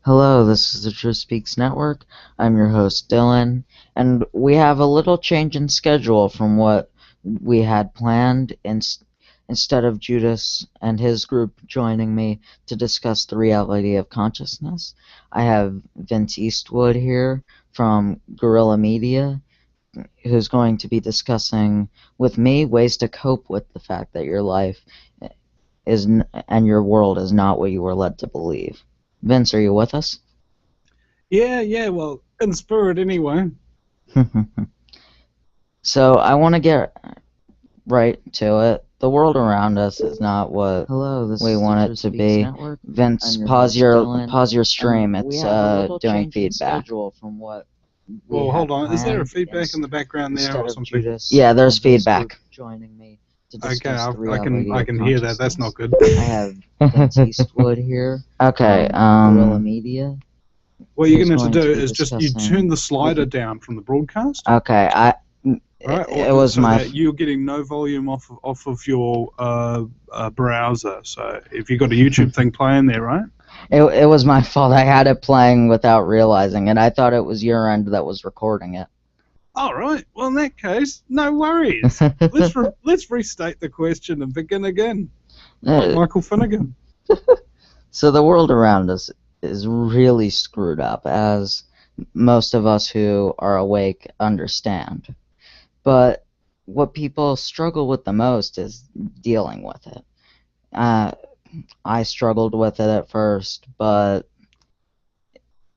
Hello, this is the Truth Speaks Network. I'm your host, Dylan, and we have a little change in schedule from what we had planned. Instead of Judas and his group joining me to discuss the reality of consciousness, I have Vince Eastwood here from Guerrilla Media, who's going to be discussing with me ways to cope with the fact that your life and your world is not what you were led to believe. Vince, are you with us? Yeah, well, in spirit anyway. So I want to get right to it. The world around us is not what we want it to be. Vince, pause your stream. It's doing feedback. Well, hold on. Is there a feedback in the background there or something? Yeah, there's feedback. Okay, I can hear that. That's not good. I have Vince Eastwood here. Okay, Guerrilla Media. What you're going to have to do is just you turn the slider down from the broadcast. Okay, Right? It was so my. That you're getting no volume off of your browser. So if you've got a YouTube thing playing there, right? It was my fault. I had it playing without realizing, and I thought it was your end that was recording it. All right. Well, in that case, no worries. Let's restate the question and begin again. Like Michael Finnegan. So the world around us is really screwed up, as most of us who are awake understand. But what people struggle with the most is dealing with it. I struggled with it at first, but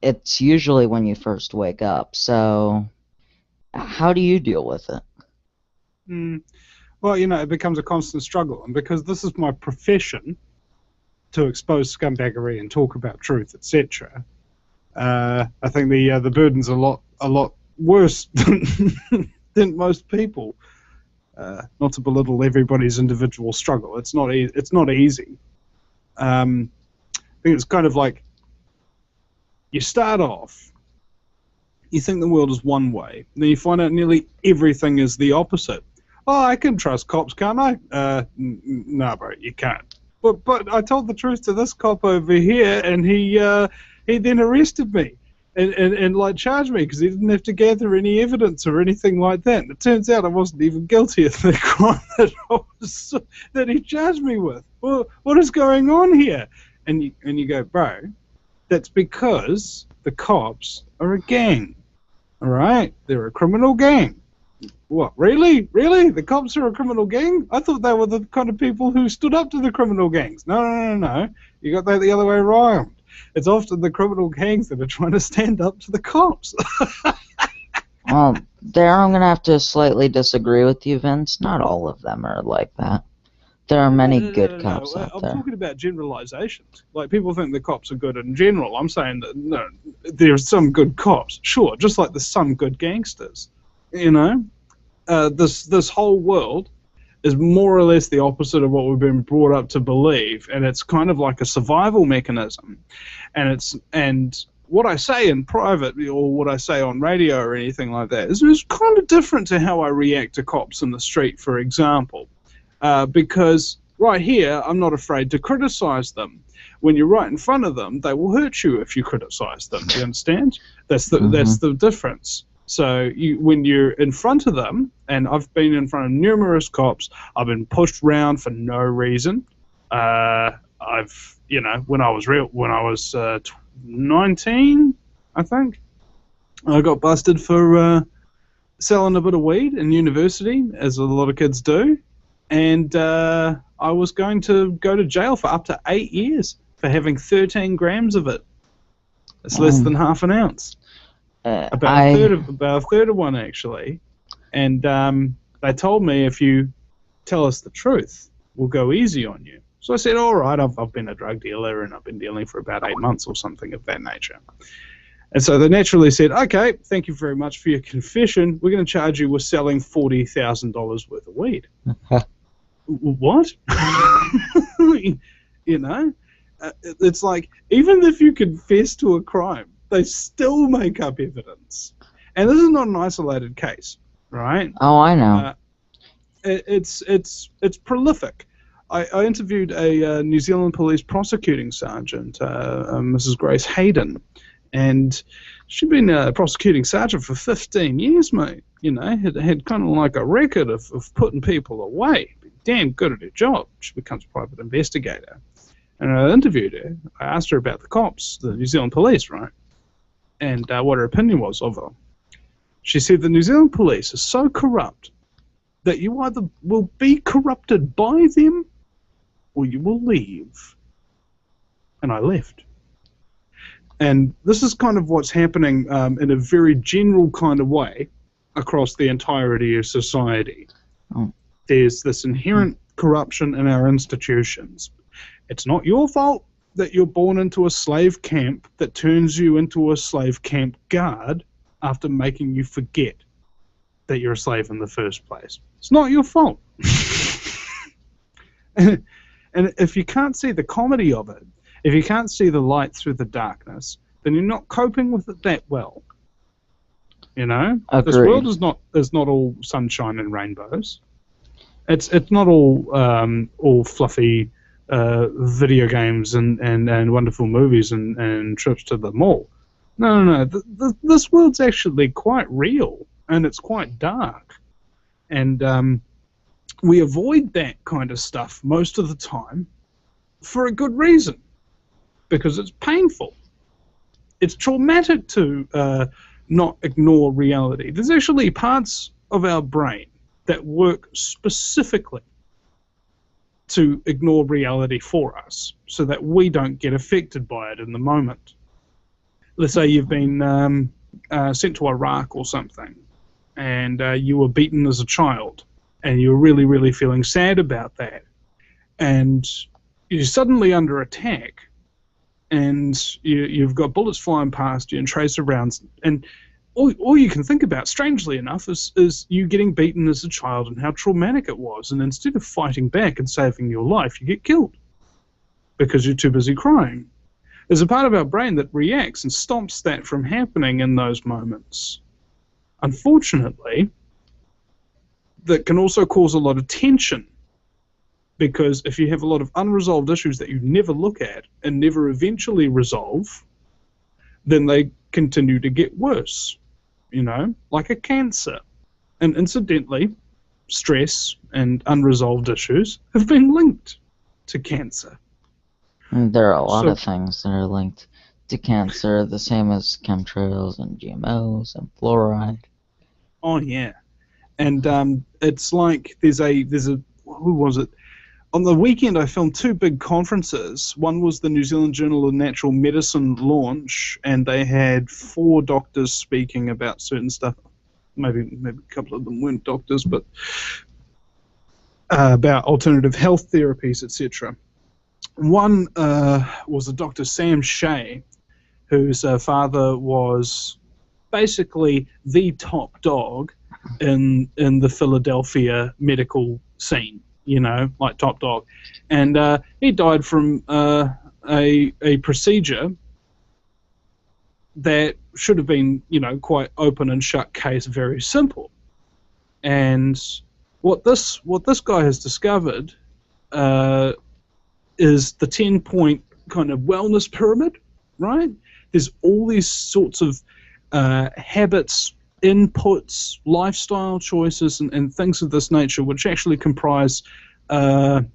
it's usually when you first wake up. So how do you deal with it? Well, it becomes a constant struggle. And because this is my profession, to expose scumbaggery and talk about truth, etc., I think the burden's a lot worse than most people. Not to belittle everybody's individual struggle. It's not easy. I think it's kind of like you start off, you think the world is one way, and then you find out nearly everything is the opposite. Oh, I can trust cops, can't I? No, bro, you can't. But I told the truth to this cop over here, and he then arrested me and like charged me because he didn't have to gather any evidence or anything like that. And it turns out I wasn't even guilty of the crime that he charged me with. Well, what is going on here? And you go, bro, that's because the cops are a gang. All right, they're a criminal gang. What, really? Really? The cops are a criminal gang? I thought they were the kind of people who stood up to the criminal gangs. No. You got that the other way around. It's often the criminal gangs that are trying to stand up to the cops. Well, there I'm going to have to slightly disagree with you, Vince. Not all of them are like that. There are many good cops out there. I'm talking about generalizations. Like, people think the cops are good in general. I'm saying that, no, there's some good cops. Sure, just like there's some good gangsters. This whole world is more or less the opposite of what we've been brought up to believe, and it's kind of like a survival mechanism. And what I say in private or what I say on radio or anything like that is kind of different to how I react to cops in the street, for example, because right here I'm not afraid to criticize them. When you're right in front of them, they will hurt you if you criticize them. Do you understand? That's the difference. So when you're in front of them, and I've been in front of numerous cops, I've been pushed around for no reason. When I was 19, I think, I got busted for selling a bit of weed in university, as a lot of kids do, and I was going to go to jail for up to 8 years for having 13 grams of it. It's less than half an ounce. About a third of one, actually. And they told me, if you tell us the truth, we'll go easy on you. So I said, all right, I've been a drug dealer and I've been dealing for about 8 months or something of that nature. And so they naturally said, okay, thank you very much for your confession. We're going to charge you with selling $40,000 worth of weed. What? It's like, even if you confess to a crime, they still make up evidence. And this is not an isolated case, right? Oh, I know. It's prolific. I interviewed a New Zealand Police prosecuting sergeant, Mrs. Grace Hayden, and she'd been a prosecuting sergeant for 15 years, mate. You know, had kind of like a record of putting people away. Damn good at her job. She becomes a private investigator. And I interviewed her. I asked her about the cops, the New Zealand Police, right? And what her opinion was of them. She said the New Zealand Police is so corrupt that you either will be corrupted by them or you will leave. And I left. And this is kind of what's happening in a very general kind of way across the entirety of society. Oh. There's this inherent corruption in our institutions. It's not your fault that you're born into a slave camp that turns you into a slave camp guard after making you forget that you're a slave in the first place. It's not your fault. And if you can't see the comedy of it, if you can't see the light through the darkness, then you're not coping with it that well. You know? Agreed. This world is not all sunshine and rainbows. It's not all fluffy video games and wonderful movies and trips to the mall. No. This world's actually quite real, and it's quite dark. And we avoid that kind of stuff most of the time for a good reason, because it's painful. It's traumatic to not ignore reality. There's actually parts of our brain that work specifically to ignore reality for us so that we don't get affected by it in the moment. Let's say you've been sent to Iraq or something, and you were beaten as a child, and you're really, really feeling sad about that, and you're suddenly under attack, and you've got bullets flying past you and tracer rounds, and all you can think about, strangely enough, is you getting beaten as a child and how traumatic it was, and instead of fighting back and saving your life, you get killed because you're too busy crying. There's a part of our brain that reacts and stops that from happening in those moments. Unfortunately, that can also cause a lot of tension, because if you have a lot of unresolved issues that you never look at and never eventually resolve, then they continue to get worse, you know, like a cancer. And incidentally, stress and unresolved issues have been linked to cancer. And there are a lot of things that are linked to cancer, the same as chemtrails and GMOs and fluoride. Oh yeah, and it's like there's a who was it? On the weekend, I filmed two big conferences. One was the New Zealand Journal of Natural Medicine launch, and they had 4 doctors speaking about certain stuff. Maybe a couple of them weren't doctors, but about alternative health therapies, etc. One was a Dr. Sam Shea, whose father was basically the top dog in the Philadelphia medical scene. You know, like top dog. And he died from a procedure that should have been, you know, quite open and shut case, very simple. And what this guy has discovered is the 10-point kind of wellness pyramid, right? There's all these sorts of habits, inputs, lifestyle choices, and things of this nature, which actually comprise 10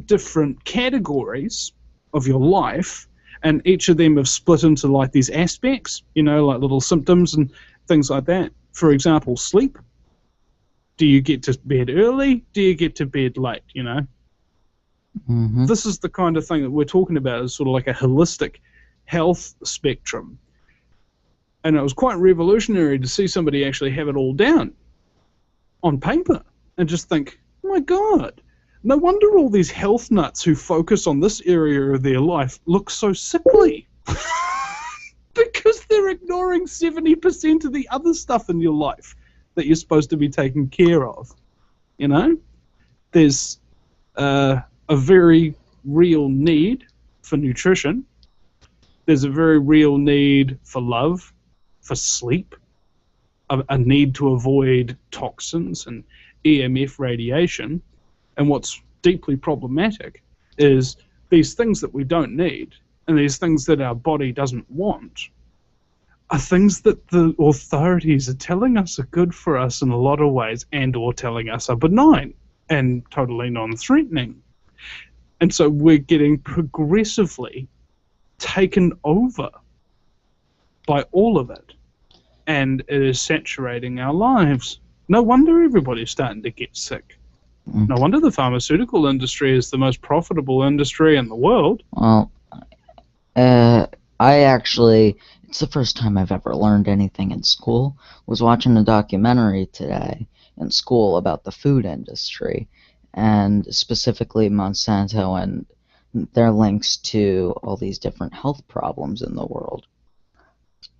different categories of your life, and each of them have split into like these aspects, you know, like little symptoms and things like that. For example, sleep. Do you get to bed early? Do you get to bed late, you know? Mm-hmm. This is the kind of thing that we're talking about, is sort of like a holistic health spectrum. And it was quite revolutionary to see somebody actually have it all down on paper and just think, oh my God, no wonder all these health nuts who focus on this area of their life look so sickly. Because they're ignoring 70% of the other stuff in your life that you're supposed to be taking care of. You know? There's a very real need for nutrition. There's a very real need for love, for sleep, a need to avoid toxins and EMF radiation. And what's deeply problematic is these things that we don't need and these things that our body doesn't want are things that the authorities are telling us are good for us in a lot of ways and or telling us are benign and totally non-threatening. And so we're getting progressively taken over by all of it. And it is saturating our lives. No wonder everybody's starting to get sick. No wonder the pharmaceutical industry is the most profitable industry in the world. Well, it's the first time I've ever learned anything in school. Was watching a documentary today in school about the food industry, and specifically Monsanto and their links to all these different health problems in the world.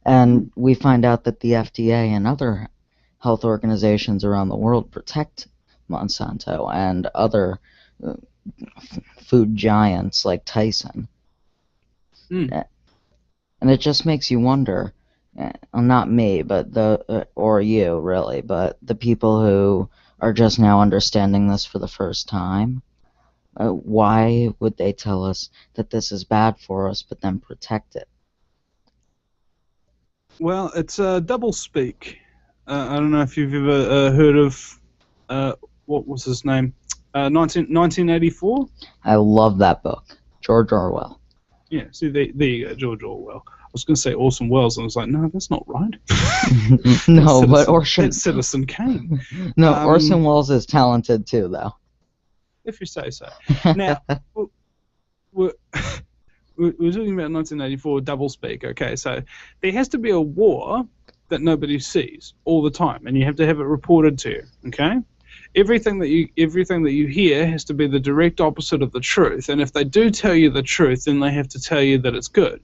And we find out that the FDA and other health organizations around the world protect Monsanto and other food giants like Tyson. And it just makes you wonder, well, not me, but or you really, but the people who are just now understanding this for the first time, why would they tell us that this is bad for us but then protect it? Well, it's double speak. I don't know if you've ever heard of, what was his name? 1984? I love that book. George Orwell. Yeah, see, there you go, George Orwell. I was going to say Orson Welles, and I was like, no, that's not right. No, but It's Citizen Kane. No, Orson Welles is talented too, though. If you say so. Now, we're talking about 1984 doublespeak. Okay, so there has to be a war that nobody sees all the time, and you have to have it reported to you. Okay, everything that you hear has to be the direct opposite of the truth. And if they do tell you the truth, then they have to tell you that it's good.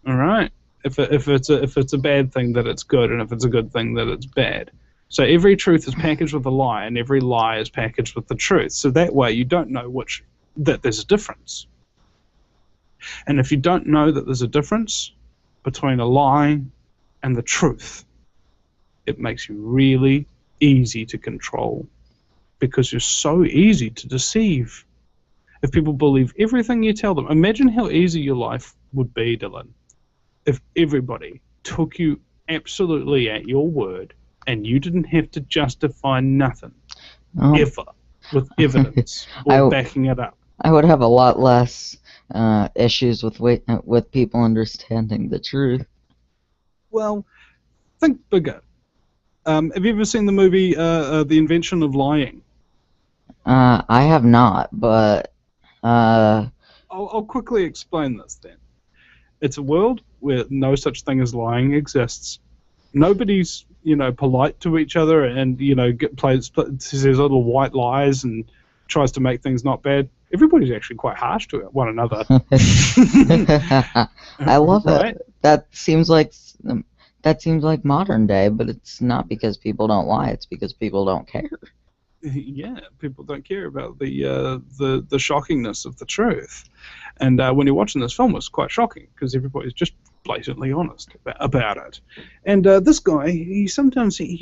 All right. If it's a bad thing, that it's good, and if it's a good thing, that it's bad. So every truth is packaged with a lie, and every lie is packaged with the truth. So that way you don't know that there's a difference. And if you don't know that there's a difference between a lie and the truth, it makes you really easy to control, because you're so easy to deceive. If people believe everything you tell them, imagine how easy your life would be, Dylan, if everybody took you absolutely at your word and you didn't have to justify nothing ever with evidence or backing it up. I would have a lot less issues with people understanding the truth. Well, think bigger. Have you ever seen the movie The Invention of Lying? I have not, but I'll quickly explain this then. It's a world where no such thing as lying exists. Nobody's, polite to each other and, says little white lies and tries to make things not bad. Everybody's actually quite harsh to one another. I love right? it. That seems like modern day, but it's not because people don't lie. It's because people don't care. Yeah, people don't care about the shockingness of the truth. And when you're watching this film, it's quite shocking because everybody's just blatantly honest about it. And this guy, he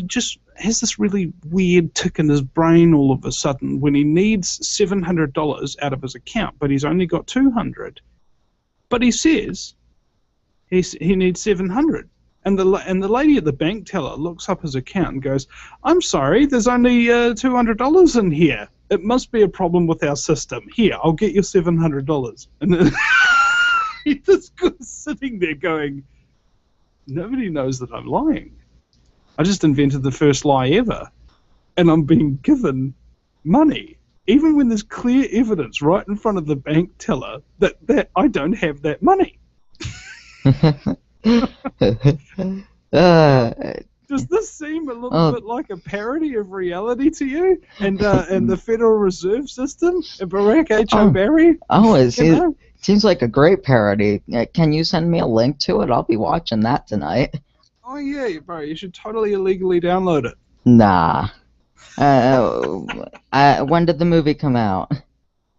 just has this really weird tick in his brain all of a sudden when he needs $700 out of his account, but he's only got $200. But he says he needs $700. And the lady at the bank teller looks up his account and goes, "I'm sorry, there's only $200 in here. It must be a problem with our system. Here, I'll get you $700. And then he's just sitting there going, "Nobody knows that I'm lying. I just invented the first lie ever, and I'm being given money, even when there's clear evidence right in front of the bank teller that I don't have that money." Does this seem a little bit like a parody of reality to you? And the Federal Reserve System and Barack H. Obama? It seems like a great parody. Can you send me a link to it? I'll be watching that tonight. Oh yeah, bro, you should totally illegally download it. Nah. When did the movie come out?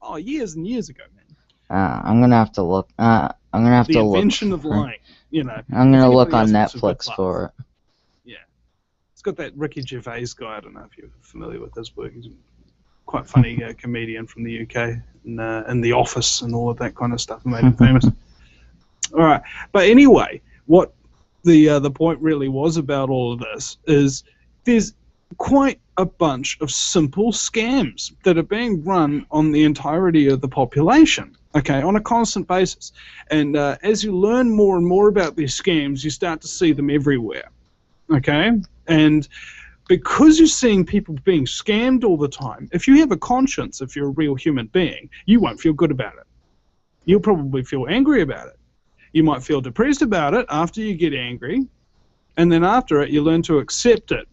Oh, years and years ago, man. I'm gonna have to look. I'm gonna have to look. The Invention of Lying. I'm gonna look on Netflix for it. Yeah, it's got that Ricky Gervais guy. I don't know if you're familiar with his work. quite funny comedian from the UK in The Office and all of that kind of stuff, and made him famous. All right, but anyway, what the point really was about all of this is there's quite a bunch of simple scams that are being run on the entirety of the population, okay, on a constant basis. And as you learn more and more about these scams, you start to see them everywhere, okay? And because you're seeing people being scammed all the time, if you have a conscience, if you're a real human being, you won't feel good about it. You'll probably feel angry about it. You might feel depressed about it after you get angry, and then after it, you learn to accept it.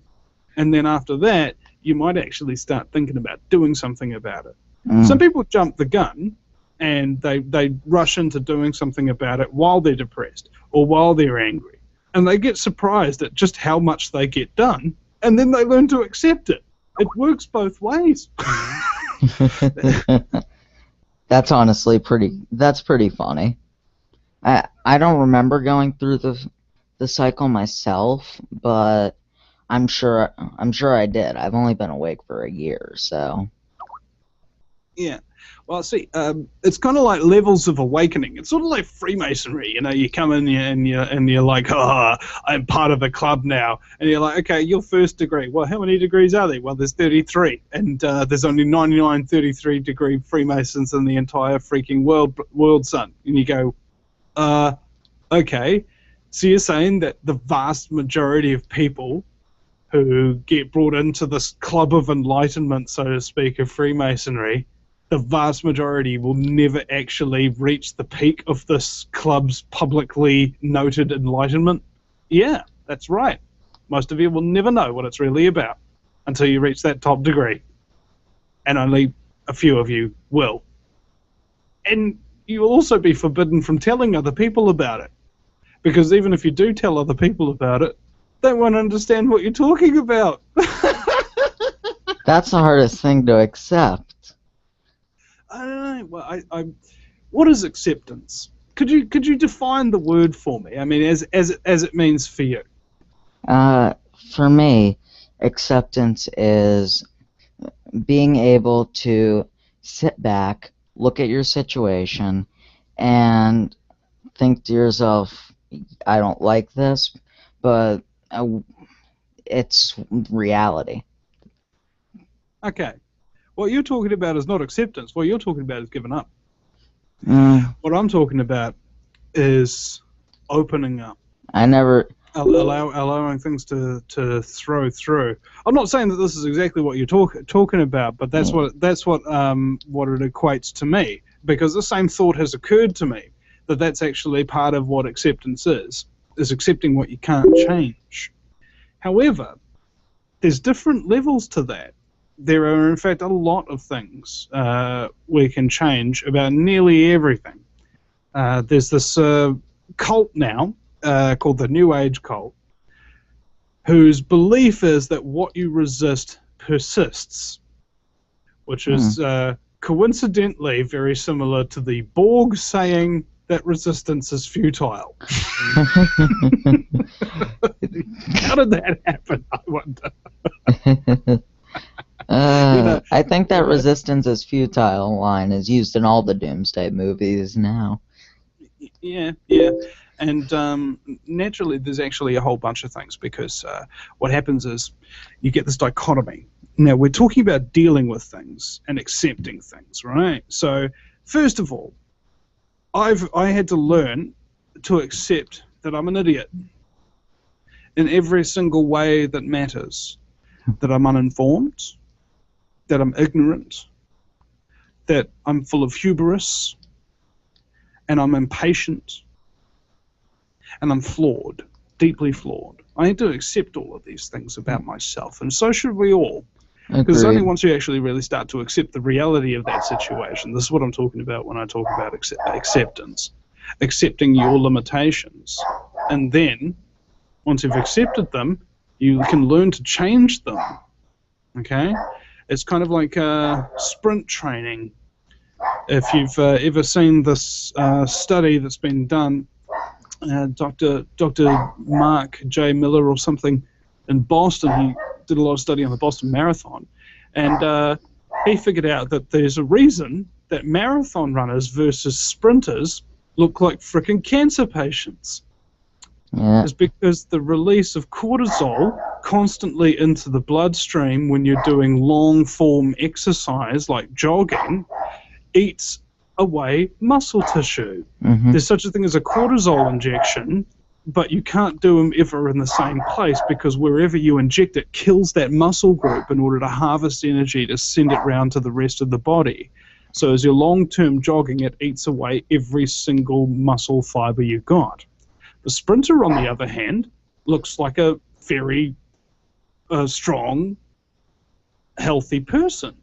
And then after that, you might actually start thinking about doing something about it. Some people jump the gun, and they rush into doing something about it while they're depressed or while they're angry. And they get surprised at just how much they get done, and then they learn to accept it. It works both ways. That's honestly pretty funny. I don't remember going through the cycle myself, but I'm sure I did. I've only been awake for a year, so. Yeah. Well, see, it's kind of like levels of awakening. It's sort of like Freemasonry. You know, you come in and you're like, oh, I'm part of a club now. And you're like, okay, your first degree. Well, how many degrees are there? Well, there's 33. And there's only 99 33-degree Freemasons in the entire freaking world, son. And you go, okay. So you're saying that the vast majority of people who get brought into this club of enlightenment, so to speak, of Freemasonry, the vast majority will never actually reach the peak of this club's publicly noted enlightenment? Yeah, that's right. Most of you will never know what it's really about until you reach that top degree. And only a few of you will. And you'll also be forbidden from telling other people about it. Because even if you do tell other people about it, they won't understand what you're talking about. That's the hardest thing to accept. I don't know. Well, what is acceptance? Could you define the word for me? I mean, as it means for you. For me, acceptance is being able to sit back, look at your situation, and think to yourself, I don't like this, but it's reality. Okay. What you're talking about is not acceptance. What you're talking about is giving up. What I'm talking about is opening up. I never... allowing things to throw through. I'm not saying that this is exactly what you're talking about, but that's what it equates to me, because the same thought has occurred to me, that that's actually part of what acceptance is accepting what you can't change. However, there's different levels to that. There are, in fact, a lot of things we can change about nearly everything. There's this cult now called the New Age cult, whose belief is that what you resist persists, which is coincidentally very similar to the Borg saying that resistance is futile. How did that happen, I wonder? I think that resistance is futile line is used in all the Doomsday movies now. Yeah. And naturally, there's actually a whole bunch of things, because what happens is you get this dichotomy. Now, we're talking about dealing with things and accepting things, right? So, first of all, I had to learn to accept that I'm an idiot in every single way that matters, that I'm uninformed, that I'm ignorant, that I'm full of hubris, and I'm impatient, and I'm flawed, deeply flawed. I need to accept all of these things about myself, and so should we all. Because it's only once you actually really start to accept the reality of that situation, this is what I'm talking about when I talk about acceptance, accepting your limitations. And then, once you've accepted them, you can learn to change them, okay? It's kind of like sprint training. If you've ever seen this study that's been done, Dr. Mark J. Miller or something in Boston, he did a lot of study on the Boston Marathon, and he figured out that there's a reason that marathon runners versus sprinters look like frickin' cancer patients. Yeah. Is because the release of cortisol constantly into the bloodstream when you're doing long-form exercise like jogging eats away muscle tissue. Mm-hmm. There's such a thing as a cortisol injection, but you can't do them ever in the same place because wherever you inject it kills that muscle group in order to harvest energy to send it round to the rest of the body. So as you're long-term jogging, it eats away every single muscle fiber you got. The sprinter, on the other hand, looks like a very strong, healthy person.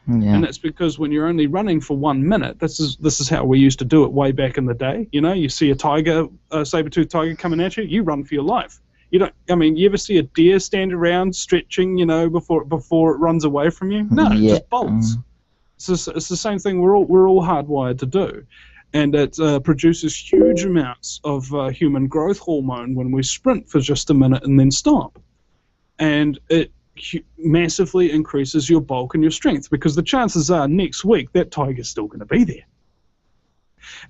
Yeah. And that's because when you're only running for 1 minute, this is how we used to do it way back in the day. You know, you see a tiger, a saber-toothed tiger coming at you, you run for your life. You ever see a deer stand around stretching, before it runs away from you? No, it just bolts. It's the same thing we're all hardwired to do. And it produces huge amounts of human growth hormone when we sprint for just a minute and then stop. And it massively increases your bulk and your strength because the chances are next week that tiger's still going to be there.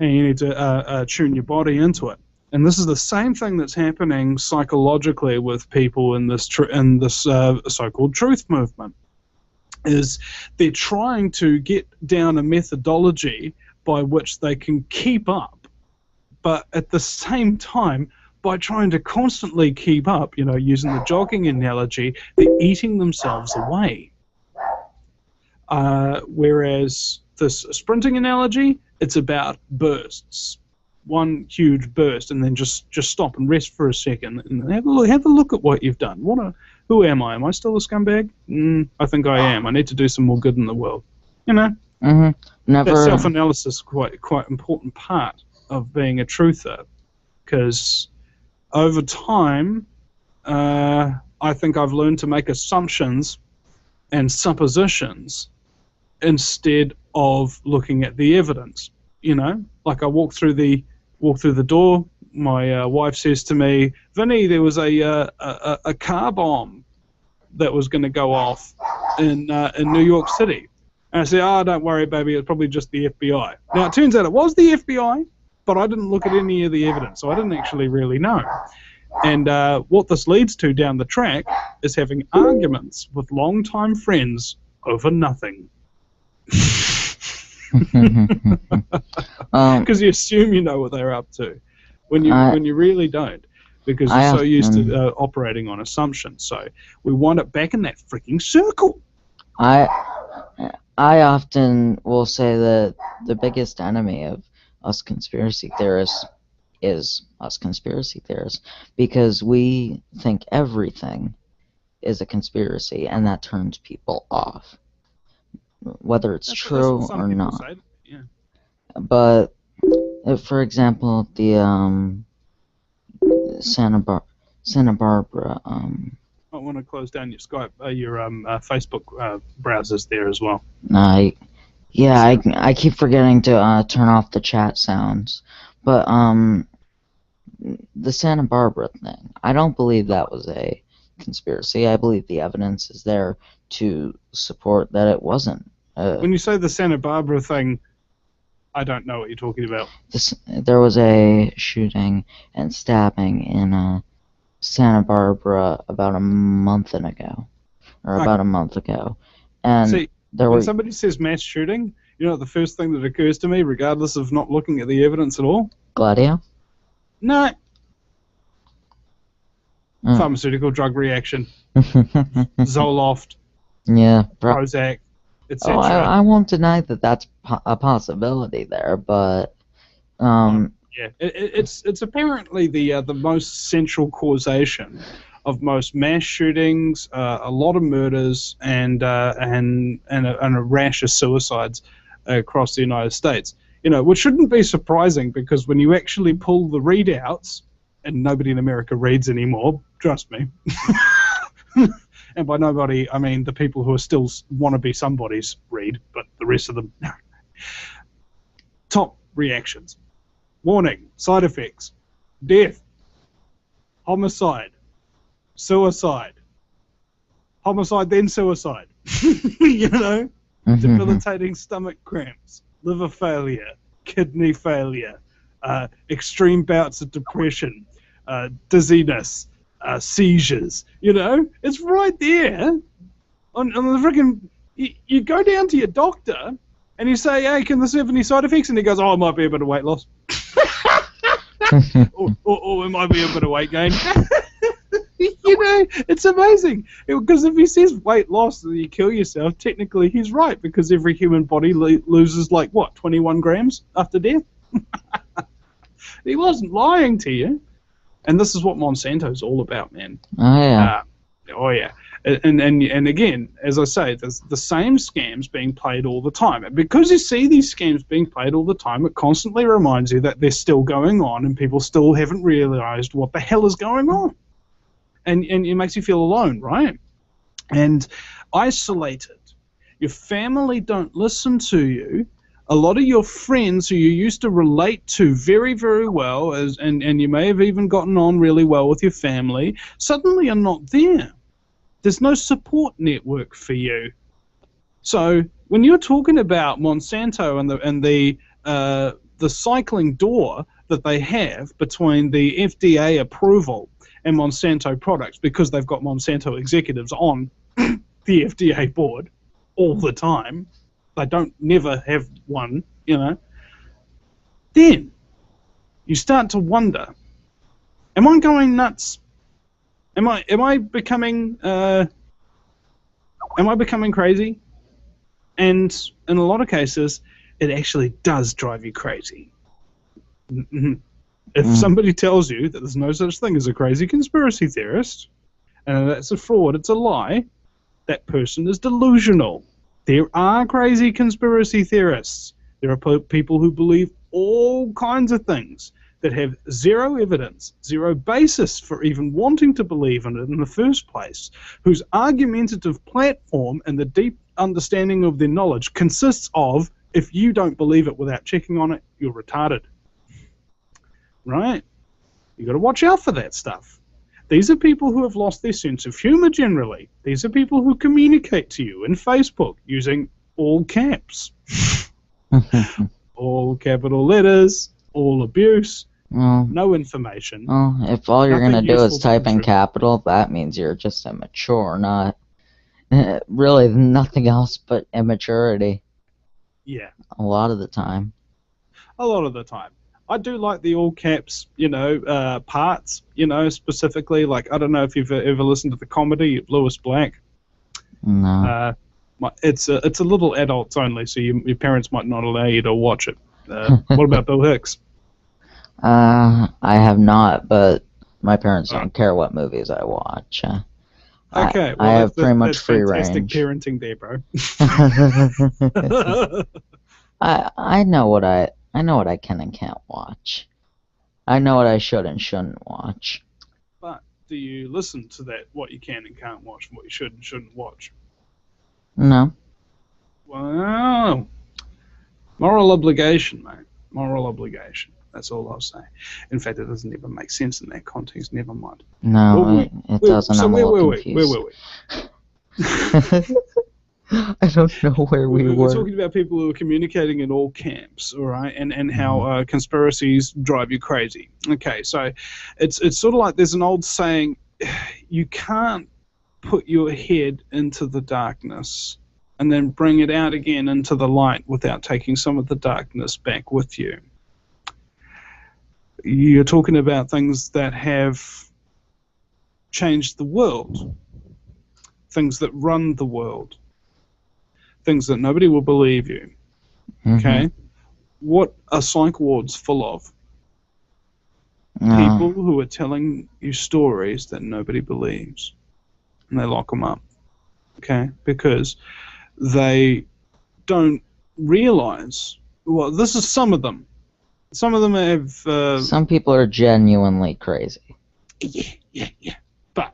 And you need to tune your body into it. And this is the same thing that's happening psychologically with people in this so-called truth movement. Is they're trying to get down a methodology by which they can keep up, but at the same time, by trying to constantly keep up, using the jogging analogy, they're eating themselves away. Whereas this sprinting analogy, it's about bursts. One huge burst, and then just stop and rest for a second, and have a look at what you've done. Who am I? Am I still a scumbag? I think I am. I need to do some more good in the world. Mm-hmm. That self-analysis is quite important part of being a truther, because over time, I think I've learned to make assumptions and suppositions instead of looking at the evidence. Like I walk through the door. My wife says to me, "Vinny, there was a car bomb that was going to go off in New York City." And I say, "Oh, don't worry, baby. It's probably just the FBI." Now it turns out it was the FBI, but I didn't look at any of the evidence, so I didn't actually really know. And what this leads to down the track is having arguments with longtime friends over nothing. Because you assume you know what they're up to, when you really don't, because you're so used to operating on assumptions. So we wind up back in that freaking circle. I often will say that the biggest enemy of us conspiracy theorists is us conspiracy theorists, because we think everything is a conspiracy, and that turns people off, whether it's true or not. Yeah. But for example, the Santa Barbara. I want to close down your Skype, your Facebook browsers there as well. I keep forgetting to turn off the chat sounds, but the Santa Barbara thing, I don't believe that was a conspiracy. I believe the evidence is there to support that it wasn't. When you say the Santa Barbara thing, I don't know what you're talking about. There was a shooting and stabbing in Santa Barbara about a month ago. And see, when somebody says mass shooting, the first thing that occurs to me, regardless of not looking at the evidence at all? Gladio? No. Pharmaceutical drug reaction. Zoloft. Yeah. Prozac. Oh, I won't deny that that's a possibility there, but yeah, it's apparently the most central causation of most mass shootings, a lot of murders, and a rash of suicides across the United States. Which shouldn't be surprising, because when you actually pull the readouts, and nobody in America reads anymore, trust me. And by nobody, I mean the people who are still wannabe somebodies read, but the rest of them, no. Top reactions. Warning, side effects, death, homicide, suicide, homicide then suicide. debilitating stomach cramps, liver failure, kidney failure, extreme bouts of depression, dizziness, seizures. It's right there on the freaking. You go down to your doctor and you say, "Hey, can this have any side effects?" And he goes, "Oh, it might be a bit of weight loss." or it might be a bit of weight gain. It's amazing. Because if he says weight loss and you kill yourself, technically he's right, because every human body loses 21 grams after death. He wasn't lying to you. And this is what Monsanto's all about, man. Oh yeah. Oh yeah. And again, as I say, there's the same scams being played all the time. And because you see these scams being played all the time, it constantly reminds you that they're still going on and people still haven't realized what the hell is going on. And it makes you feel alone, right? And isolated. Your family don't listen to you. A lot of your friends who you used to relate to very, very well, and you may have even gotten on really well with your family, suddenly are not there. There's no support network for you. So when you're talking about Monsanto and the cycling door that they have between the FDA approval and Monsanto products, because they've got Monsanto executives on the FDA board all the time, they don't never have one, then you start to wonder, am I going nuts? Am I becoming crazy? And in a lot of cases, it actually does drive you crazy. If somebody tells you that there's no such thing as a crazy conspiracy theorist, and that's a fraud, it's a lie, that person is delusional. There are crazy conspiracy theorists. There are people who believe all kinds of things that have zero evidence, zero basis for even wanting to believe in it in the first place, whose argumentative platform and the deep understanding of their knowledge consists of, if you don't believe it without checking on it, you're retarded. Right? You got to watch out for that stuff. These are people who have lost their sense of humor generally. These are people who communicate to you in Facebook using all caps. All capital letters, all abuse, no information. Well, if all you're going to do is type in capital, that means you're just immature, not really nothing else but immaturity. Yeah. A lot of the time. A lot of the time. I do like the all caps, parts, specifically. Like, I don't know if you've ever listened to the comedy of Lewis Black. No. It's a little adults only, so your parents might not allow you to watch it. What about Bill Hicks? I have not, but my parents don't care what movies I watch. Okay, I have pretty much free fantastic range. Parenting there, bro. I know what I can and can't watch. I know what I should and shouldn't watch. But do you listen to that, what you can and can't watch, and what you should and shouldn't watch? No. Well, moral obligation, mate. Moral obligation. That's all I'll say. In fact, it doesn't even make sense in that context. Never mind. No, it doesn't. So I'm a where little were confused. Where were we? I don't know where we We're were. talking about people who are communicating in all camps, all right, and how conspiracies drive you crazy. Okay, so it's sort of like there's an old saying, you can't put your head into the darkness and then bring it out again into the light without taking some of the darkness back with you. You're talking about things that have changed the world, things that run the world, things that nobody will believe you. Okay? What are psych wards full of? People who are telling you stories that nobody believes. And they lock them up. Okay? Because they don't realize, well, this is some of them. Some of them have... some people are genuinely crazy. Yeah. But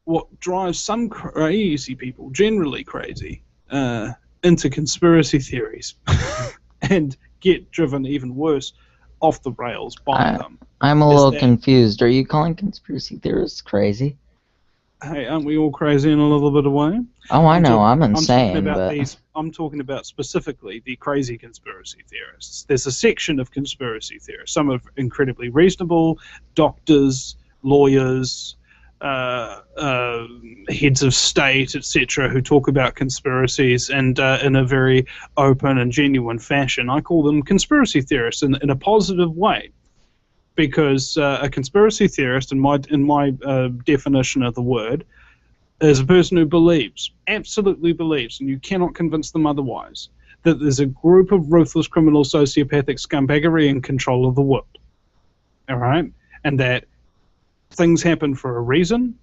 what drives some crazy people, generally crazy, into conspiracy theories and get driven even worse off the rails by them. I'm a little confused. Are you calling conspiracy theorists crazy? Hey, aren't we all crazy in a little bit of way? Oh, I I'm know, talking. I'm I'm talking insane, about but these. I'm talking about specifically the crazy conspiracy theorists. There's a section of conspiracy theorists. Some are incredibly reasonable, doctors, lawyers, heads of state, etc., who talk about conspiracies and in a very open and genuine fashion. I call them conspiracy theorists in a positive way, because a conspiracy theorist, in my definition of the word, is a person who believes, absolutely believes, and you cannot convince them otherwise, that there's a group of ruthless criminal sociopathic scumbaggery in control of the world. All right? And that things happen for a reason.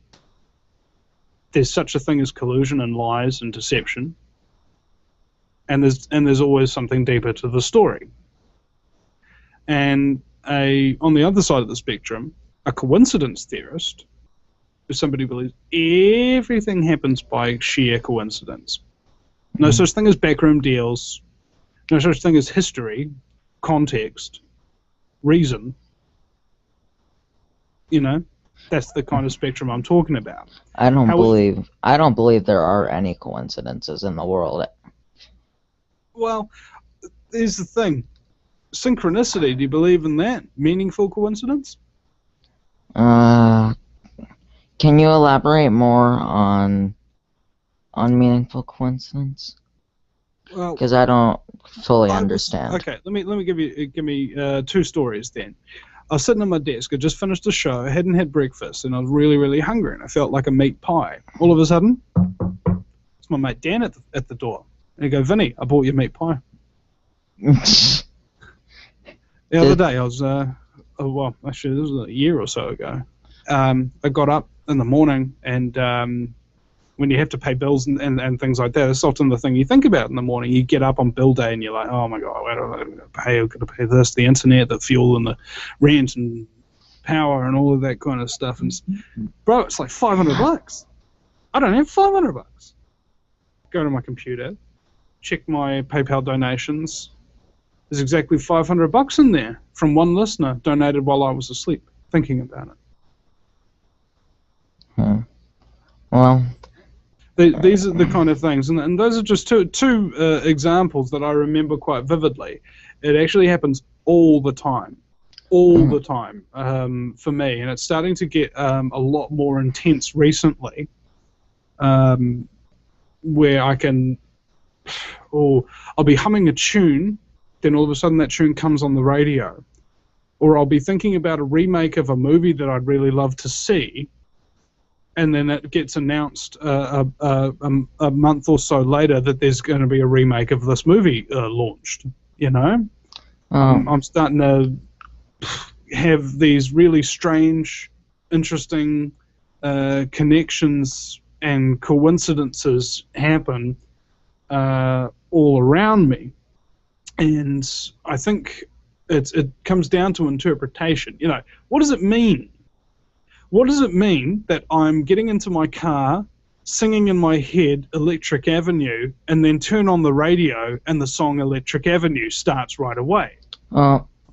There's such a thing as collusion and lies and deception. And there's always something deeper to the story. And on the other side of the spectrum, a coincidence theorist, if somebody believes everything happens by sheer coincidence. No such thing as backroom deals, no such thing as history, context, reason. You know, that's the kind of spectrum I'm talking about. I don't believe there are any coincidences in the world. Well, here's the thing. Synchronicity, do you believe in that? Meaningful coincidence? Can you elaborate more on meaningful coincidence? Well, because I don't fully understand. Okay, let me give me two stories then. I was sitting at my desk. I just finished the show. I hadn't had breakfast, and I was really, really hungry, and I felt like a meat pie. All of a sudden, it's my mate Dan at the door. And he go, Vinny, I bought you meat pie. The other day, I was, well, actually, this was a year or so ago. I got up in the morning, and when you have to pay bills and things like that, it's often the thing you think about in the morning. You get up on bill day and you're like, oh my God, where am I going to pay? I've got to pay this, the internet, the fuel, and the rent and power and all of that kind of stuff. And bro, it's like $500. I don't have $500. Go to my computer, check my PayPal donations. There's exactly $500 in there from one listener donated while I was asleep, thinking about it. Well, these are the kind of things, and those are just two examples that I remember quite vividly. It actually happens all the time for me, and it's starting to get a lot more intense recently, where I can, I'll be humming a tune, then all of a sudden that tune comes on the radio, or I'll be thinking about a remake of a movie that I'd really love to see, and then it gets announced a month or so later that there's going to be a remake of this movie launched. You know, I'm starting to have these really strange, interesting connections and coincidences happen all around me, and I think it comes down to interpretation. You know, what does it mean? What does it mean that I'm getting into my car, singing in my head Electric Avenue, and then turn on the radio and the song Electric Avenue starts right away?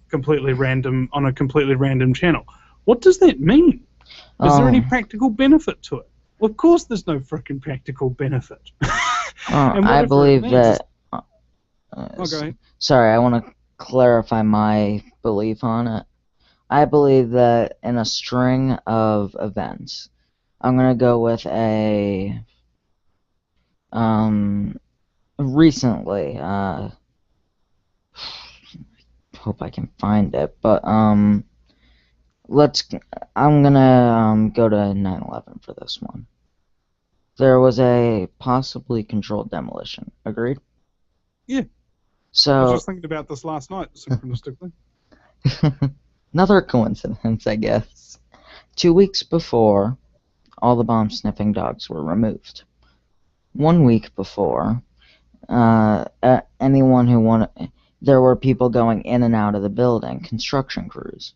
Completely random, on a completely random channel. What does that mean? Is there any practical benefit to it? Well, of course there's no freaking practical benefit. I believe that... Okay. Sorry, I want to clarify my belief on it. I believe that in a string of events, I'm going to go with a, recently, hope I can find it, but, I'm going to go to 9/11 for this one. There was a possibly controlled demolition. Agreed? Yeah. So, I was just thinking about this last night, synchronistically. Another coincidence, I guess. 2 weeks before, all the bomb-sniffing dogs were removed. 1 week before, anyone who wanted... There were people going in and out of the building, construction crews.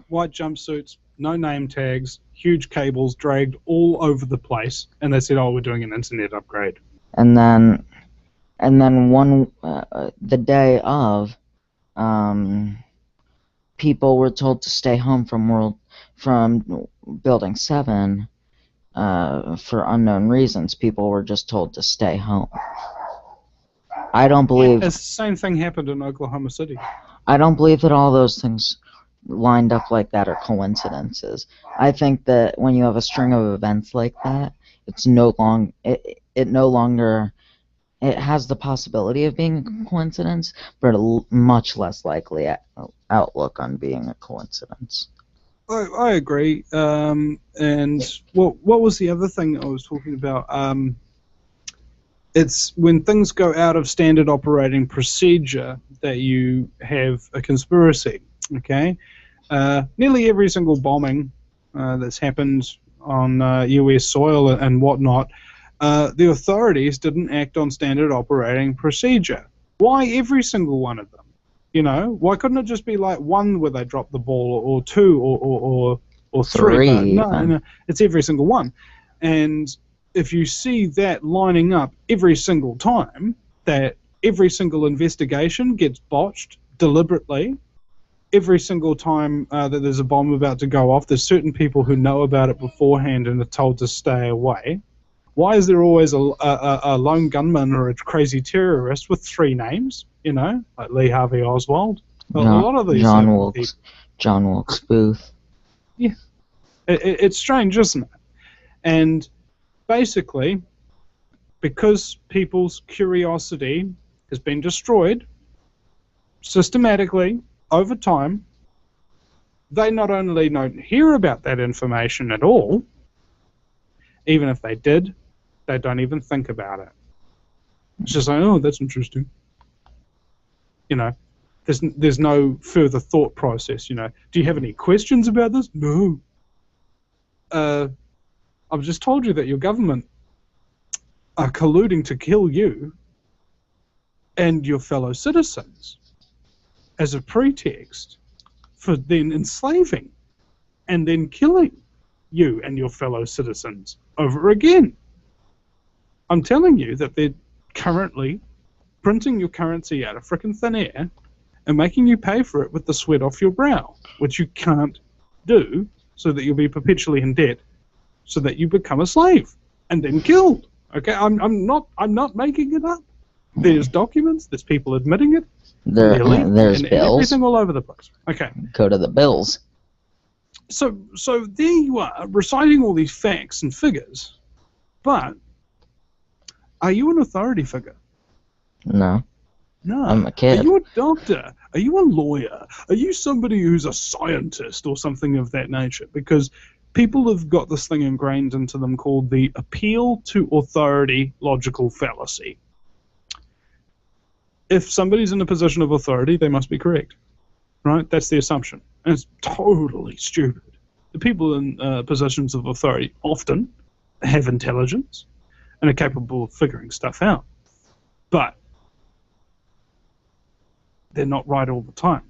White jumpsuits, no name tags, huge cables dragged all over the place, and they said, oh, we're doing an internet upgrade. And then the day of, people were told to stay home from Building 7 for unknown reasons. People were just told to stay home. I don't Yeah, believe the same thing happened in Oklahoma City. I don't believe that all those things lined up like that are coincidences. I think that when you have a string of events like that, it no longer it has the possibility of being a coincidence, but a much less likely outlook on being a coincidence. I agree. And what was the other thing I was talking about? It's when things go out of standard operating procedure that you have a conspiracy. Okay, nearly every single bombing that's happened on U.S. soil and whatnot, the authorities didn't act on standard operating procedure. Why every single one of them? You know, why couldn't it just be like one where they dropped the ball, or two, or three? Three, But no, even. no, it's every single one. And if you see that lining up every single time, that every single investigation gets botched deliberately, every single time that there's a bomb about to go off, there's certain people who know about it beforehand and are told to stay away. Why is there always a lone gunman or a crazy terrorist with three names? You know, like Lee Harvey Oswald. A lot of these people. John Wilkes Booth. Yeah, it's strange, isn't it? And basically, because people's curiosity has been destroyed systematically over time, they not only don't hear about that information at all, even if they did, they don't even think about it. It's just like, oh, that's interesting. You know, there's no further thought process. You know, do you have any questions about this? No. I've just told you that your government are colluding to kill you and your fellow citizens as a pretext for then enslaving and then killing you and your fellow citizens over again. I'm telling you that they're currently printing your currency out of frickin' thin air and making you pay for it with the sweat off your brow, which you can't do, so that you'll be perpetually in debt, so that you become a slave and then killed. Okay, I'm not making it up. There's documents, there's people admitting it, There's and bills. everything all over the place. Okay. Go to the bills. So there you are, reciting all these facts and figures, but are you an authority figure? No. No. I'm a Are kid. you a doctor? Are you a lawyer? Are you somebody who's a scientist or something of that nature? Because people have got this thing ingrained into them called the appeal to authority logical fallacy. If somebody's in a position of authority, they must be correct. Right? That's the assumption. And it's totally stupid. The people in positions of authority often have intelligence and are capable of figuring stuff out. But they're not right all the time.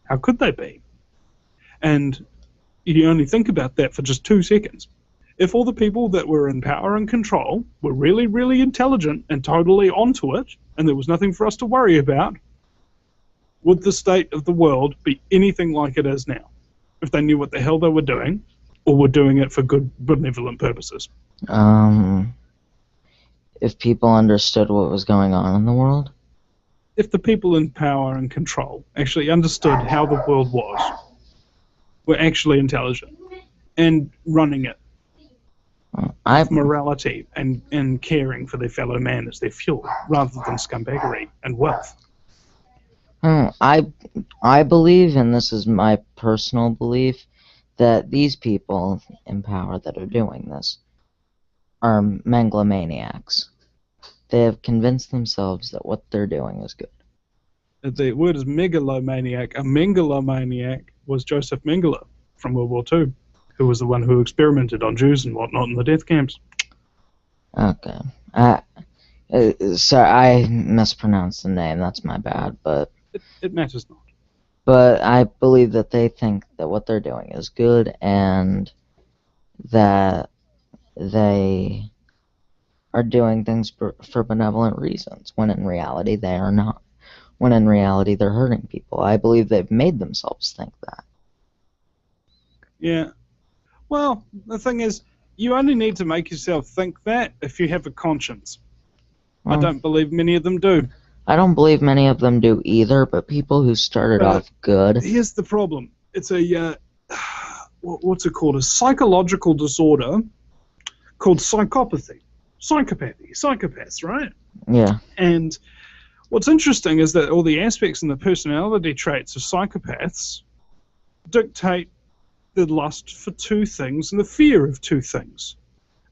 How could they be? And you only think about that for just 2 seconds. If all the people that were in power and control were really, really intelligent and totally onto it, and there was nothing for us to worry about, would the state of the world be anything like it is now? If they knew what the hell they were doing, or were doing it for good, benevolent purposes? If people understood what was going on in the world? If the people in power and control actually understood how the world was, were actually intelligent, and running it, with morality and caring for their fellow man as their fuel, rather than scumbaggery and wealth. I believe, and this is my personal belief, that these people in power that are doing this are megalomaniacs. They have convinced themselves that what they're doing is good. The word is megalomaniac. A megalomaniac was Joseph Mengele from World War II, who was the one who experimented on Jews and whatnot in the death camps. Okay. Sorry, I mispronounced the name. That's my bad. But it matters not. But I believe that they think that what they're doing is good and that they are doing things for benevolent reasons, when in reality they are not. When in reality they're hurting people. I believe they've made themselves think that. Yeah. Well, the thing is, you only need to make yourself think that if you have a conscience. I Well, don't believe many of them do. I don't believe many of them do either, but people who started But off good. here's the problem. It's a, what's it called? A psychological disorder called psychopathy. Psychopaths, right? Yeah. And what's interesting is that all the aspects and the personality traits of psychopaths dictate the lust for two things and the fear of two things.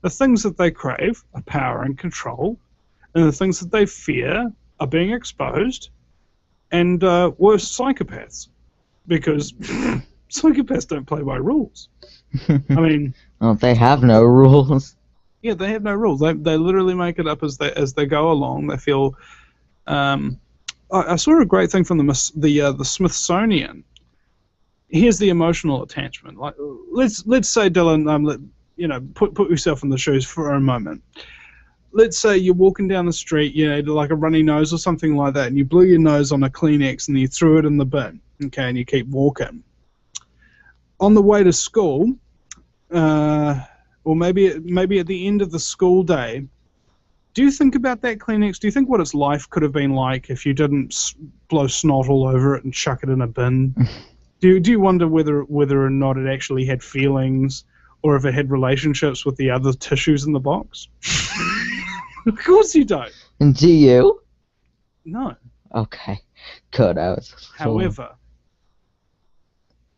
The things that they crave are power and control, and the things that they fear are being exposed, and worse, psychopaths, because psychopaths don't play by rules. I mean, Well, they have no rules. yeah, they have no rules. They literally make it up as they go along. They feel. I saw a great thing from the Smithsonian. Here's the emotional attachment. Like, let's say, Dylan, put yourself in the shoes for a moment. Let's say you're walking down the street, like a runny nose or something like that, and you blew your nose on a Kleenex and you threw it in the bin, okay, and you keep walking. On the way to school, or maybe at the end of the school day, do you think about that Kleenex? Do you think what its life could have been like if you didn't blow snot all over it and chuck it in a bin? Do you wonder whether or not it actually had feelings, or if it had relationships with the other tissues in the box? Of course you don't. Do you? No. Okay. Good. However,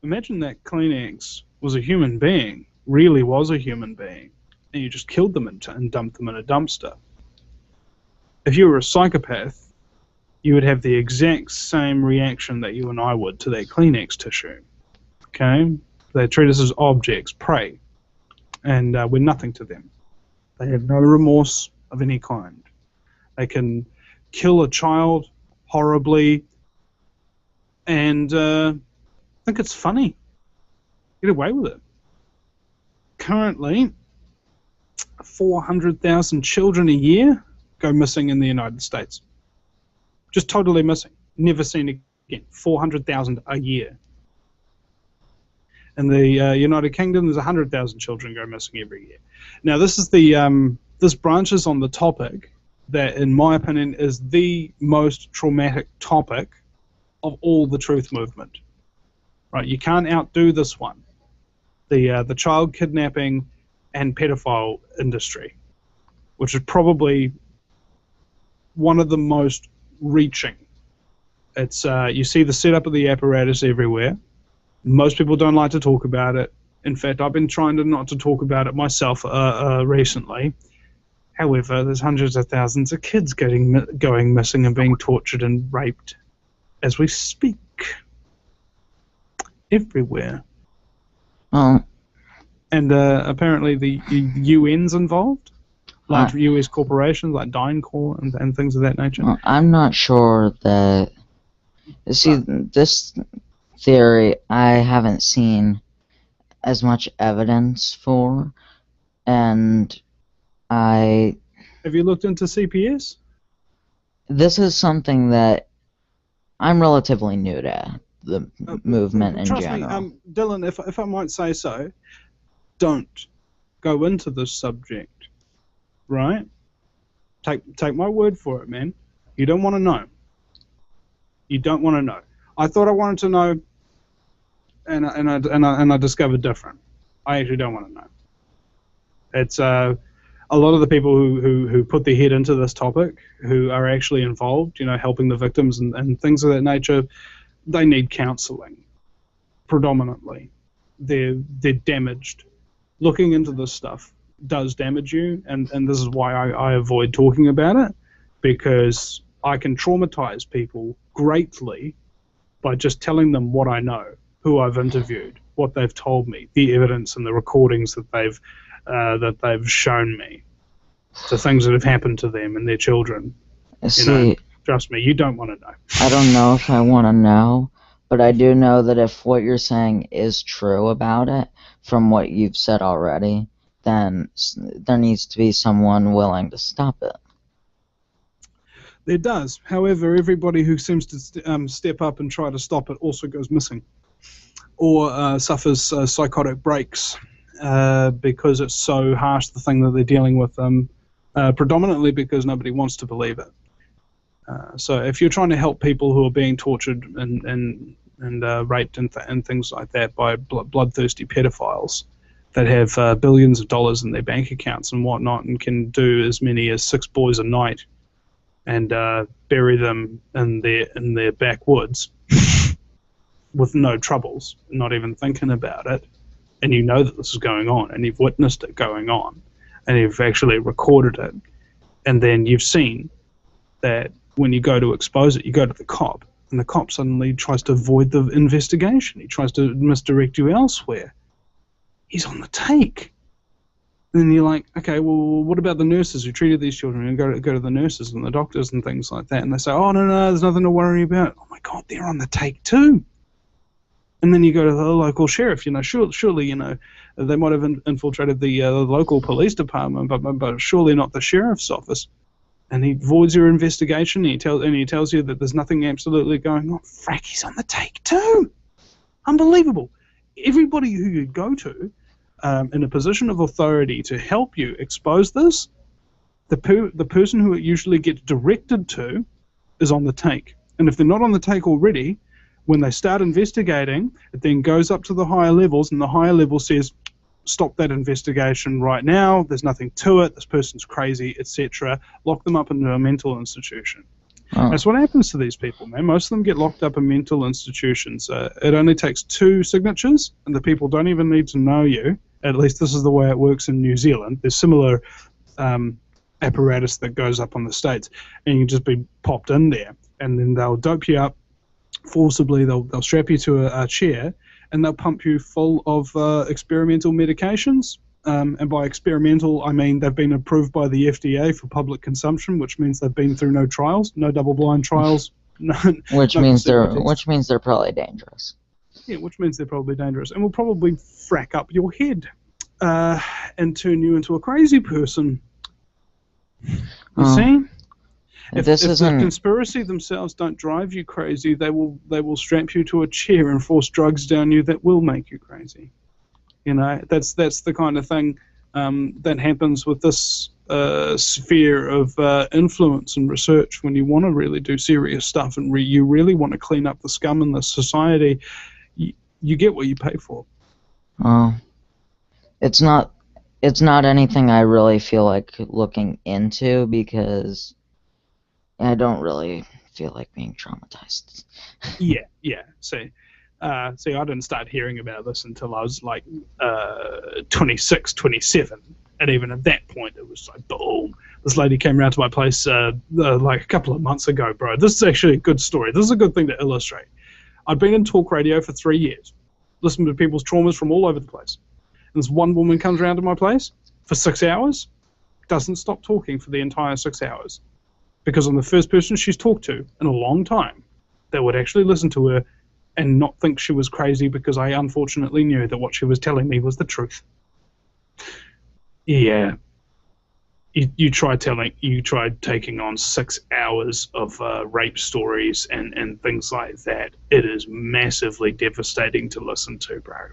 imagine that Kleenex was a human being, really was a human being, and you just killed them and dumped them in a dumpster. If you were a psychopath, you would have the exact same reaction that you and I would to that Kleenex tissue. Okay? They treat us as objects, prey, and we're nothing to them. They have no remorse of any kind. They can kill a child horribly and think it's funny. Get away with it. Currently, 400,000 children a year go missing in the United States. Just totally missing. Never seen again. 400,000 a year. In the United Kingdom, there's 100,000 children go missing every year. Now, this is this branches on the topic that, in my opinion, is the most traumatic topic of all the truth movement. Right? You can't outdo this one. The child kidnapping and pedophile industry, which is probably one of the most reaching. It's you see the setup of the apparatus everywhere. Most people don't like to talk about it. In fact, I've been trying not to talk about it myself recently. However, there's hundreds of thousands of kids going missing and being tortured and raped as we speak. Everywhere. And apparently the UN's involved. Large US corporations like DynCorp and things of that nature. Well, I'm not sure that... See, this theory I haven't seen as much evidence for, and Have you looked into CPS? This is something that I'm relatively new to, the movement in general. Trust me, Dylan, if I might say so, don't go into this subject. Right? Take my word for it, man. You don't want to know. You don't want to know. I thought I wanted to know, and I discovered different. I actually don't want to know. It's a lot of the people who put their head into this topic, who are actually involved, helping the victims and things of that nature, they need counseling. Predominantly, they're damaged. Looking into this stuff does damage you, and this is why I avoid talking about it, because I can traumatize people greatly by just telling them what I know, who I've interviewed, what they've told me, the evidence and the recordings that they've shown me, the things that have happened to them and their children. See, trust me, you don't want to know. I don't know if I want to know, but I do know that if what you're saying is true about it, from what you've said already, then there needs to be someone willing to stop it. There does. However, everybody who seems to step up and try to stop it also goes missing, or suffers psychotic breaks. because it's so harsh, the thing that they're dealing with, predominantly because nobody wants to believe it. So if you're trying to help people who are being tortured and raped and things like that by bloodthirsty pedophiles that have billions of dollars in their bank accounts and whatnot, and can do as many as 6 boys a night and bury them in their backwoods with no troubles, not even thinking about it, and you know that this is going on, and you've witnessed it going on, and you've actually recorded it, and then you've seen that when you go to expose it, you go to the cop, and the cop suddenly tries to avoid the investigation. He tries to misdirect you elsewhere. He's on the take. Then you're like, okay, well, what about the nurses who treated these children? And go to the nurses and the doctors and things like that, and they say, oh, no, there's nothing to worry about. Oh, my God, they're on the take too. And then you go to the local sheriff. Surely, they might have infiltrated the local police department, but surely not the sheriff's office. And he voids your investigation, and he tells you that there's nothing absolutely going on. Frack, he's on the take too. Unbelievable. Everybody who you go to in a position of authority to help you expose this, the person who it usually gets directed to is on the take. And if they're not on the take already, when they start investigating, it then goes up to the higher levels, and the higher level says, stop that investigation right now, there's nothing to it, this person's crazy, etc. Lock them up into a mental institution. Oh. That's what happens to these people, man. Most of them get locked up in mental institutions. It only takes 2 signatures, and the people don't even need to know you. At least this is the way it works in New Zealand. There's similar apparatus that goes up on the States, and you just be popped in there, and then they'll dope you up forcibly. They'll strap you to a chair, and they'll pump you full of experimental medications. And by experimental, I mean they've been approved by the FDA for public consumption, which means they've been through no trials, no double-blind trials. Which means they're probably dangerous. Yeah, which means they're probably dangerous, and will probably frack up your head and turn you into a crazy person. You see? If the conspiracy themselves don't drive you crazy, they will strap you to a chair and force drugs down you that will make you crazy. That's the kind of thing that happens with this sphere of influence and research. When you want to really do serious stuff and you really want to clean up the scum in this society, you get what you pay for. It's not anything I really feel like looking into, because I don't really feel like being traumatized. Yeah. See, I didn't start hearing about this until I was like 26, 27. And even at that point, it was like, boom. This lady came around to my place like a couple of months ago, bro. This is actually a good story. This is a good thing to illustrate. I'd been in talk radio for 3 years, listening to people's traumas from all over the place. And this one woman comes around to my place for 6 hours, doesn't stop talking for the entire 6 hours. Because I'm the first person she's talked to in a long time that would actually listen to her and not think she was crazy, because I unfortunately knew that what she was telling me was the truth. Yeah. You tried taking on 6 hours of rape stories and things like that. It is massively devastating to listen to, bro.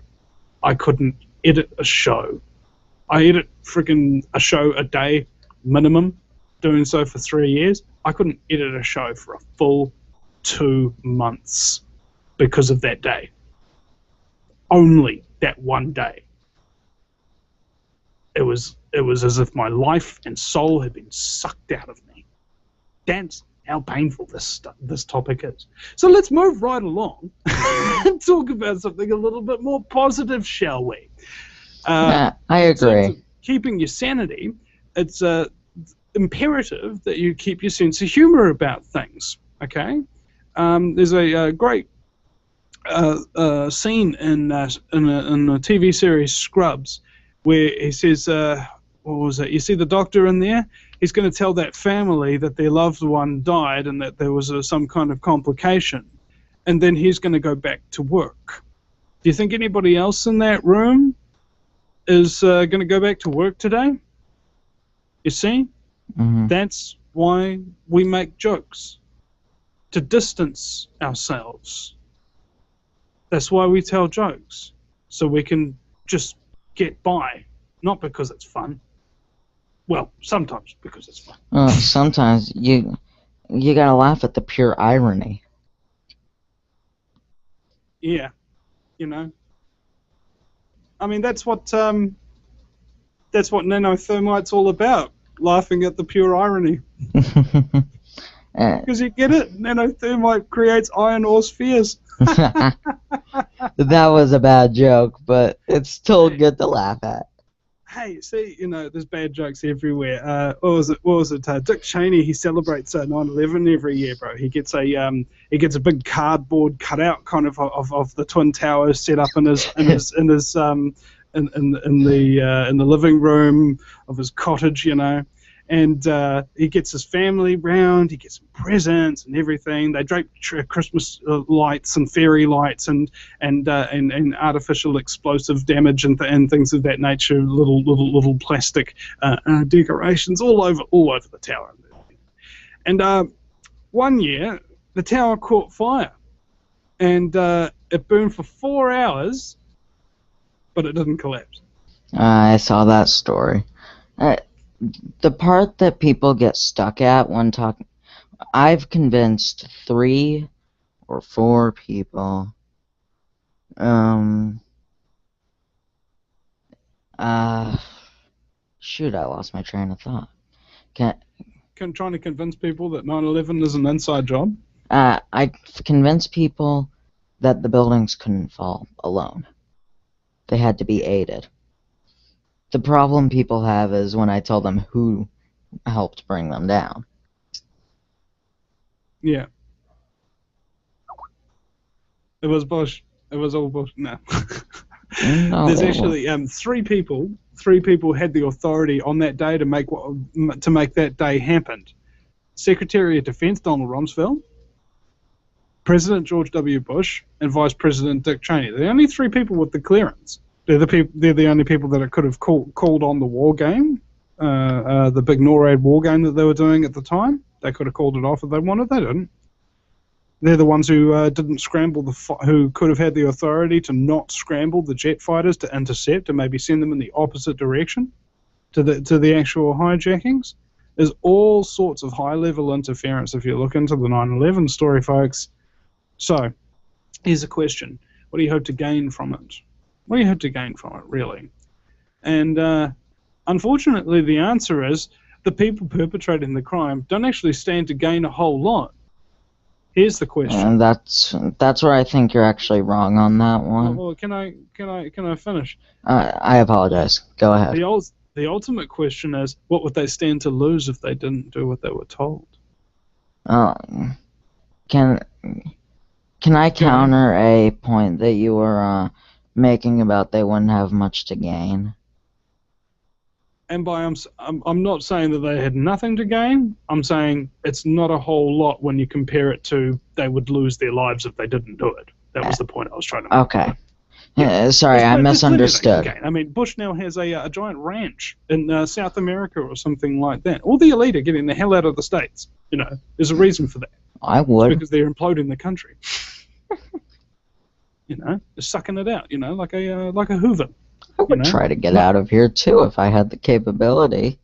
I couldn't edit a show. I edit freaking a show a day minimum, doing so for 3 years. I couldn't edit a show for a full 2 months because of that day. Only that one day. It was as if my life and soul had been sucked out of me. That's how painful this topic is. So let's move right along and talk about something a little bit more positive, shall we? I agree. Keeping your sanity, it's imperative that you keep your sense of humor about things. Okay, there's a great scene in the TV series Scrubs, where he says, what was it? You see the doctor in there? He's going to tell that family that their loved one died and that there was some kind of complication, and then he's going to go back to work. Do you think anybody else in that room is going to go back to work today? You see? Mm-hmm. That's why we make jokes, to distance ourselves. That's why we tell jokes, so we can just get by, not because it's fun. Well, sometimes because it's fun. Sometimes you gotta laugh at the pure irony. Yeah, you know. I mean, that's what nanothermite's all about. Laughing at the pure irony. Because you get it, nanothermite creates iron ore spheres. That was a bad joke, but it's still good to laugh at. Hey, see, there's bad jokes everywhere. What was it? Dick Cheney, he celebrates 9/11 every year, bro. He gets a big cardboard cutout kind of the Twin Towers set up in the living room of his cottage, and he gets his family round. He gets some presents and everything. They drape Christmas lights and fairy lights and artificial explosive damage and things of that nature. Little plastic decorations all over the tower. And one year the tower caught fire, and it burned for 4 hours, but it didn't collapse. I saw that story. The part that people get stuck at when talking, I've convinced 3 or 4 people. Shoot, I lost my train of thought. Trying to convince people that 9/11 is an inside job? I convinced people that the buildings couldn't fall alone. They had to be aided. The problem people have is when I tell them who helped bring them down. Yeah. It was Bush. It was all Bush. No. No, There's actually 3 people. 3 people had the authority on that day to make that day happen. Secretary of Defense Donald Rumsfeld, President George W. Bush, and Vice President Dick Cheney. They're the only 3 people with the clearance. They're the only people that could have called on the war game, the big NORAD war game that they were doing at the time. They could have called it off if they wanted. They didn't. They're the ones who didn't scramble who could have had the authority to not scramble the jet fighters to intercept and maybe send them in the opposite direction to the actual hijackings. There's all sorts of high-level interference if you look into the 9/11 story, folks. So, here's a question: what do you hope to gain from it? What do you hope to gain from it, really? And unfortunately, the answer is the people perpetrating the crime don't actually stand to gain a whole lot. Here's the question. And that's where I think you're actually wrong on that one. Well, can I finish? I apologize. Go ahead. The ultimate question is, what would they stand to lose if they didn't do what they were told? Can I counter a point that you were making about they wouldn't have much to gain? And I'm not saying that they had nothing to gain. I'm saying it's not a whole lot when you compare it to they would lose their lives if they didn't do it. That was the point I was trying to make. Okay. Yeah. Sorry, I misunderstood. I mean, Bush now has a giant ranch in South America or something like that. All the elite are getting the hell out of the States. There's a reason for that. I would. It's because they're imploding the country. They're sucking it out. Like a Hoover. I would try to get out of here too if I had the capability.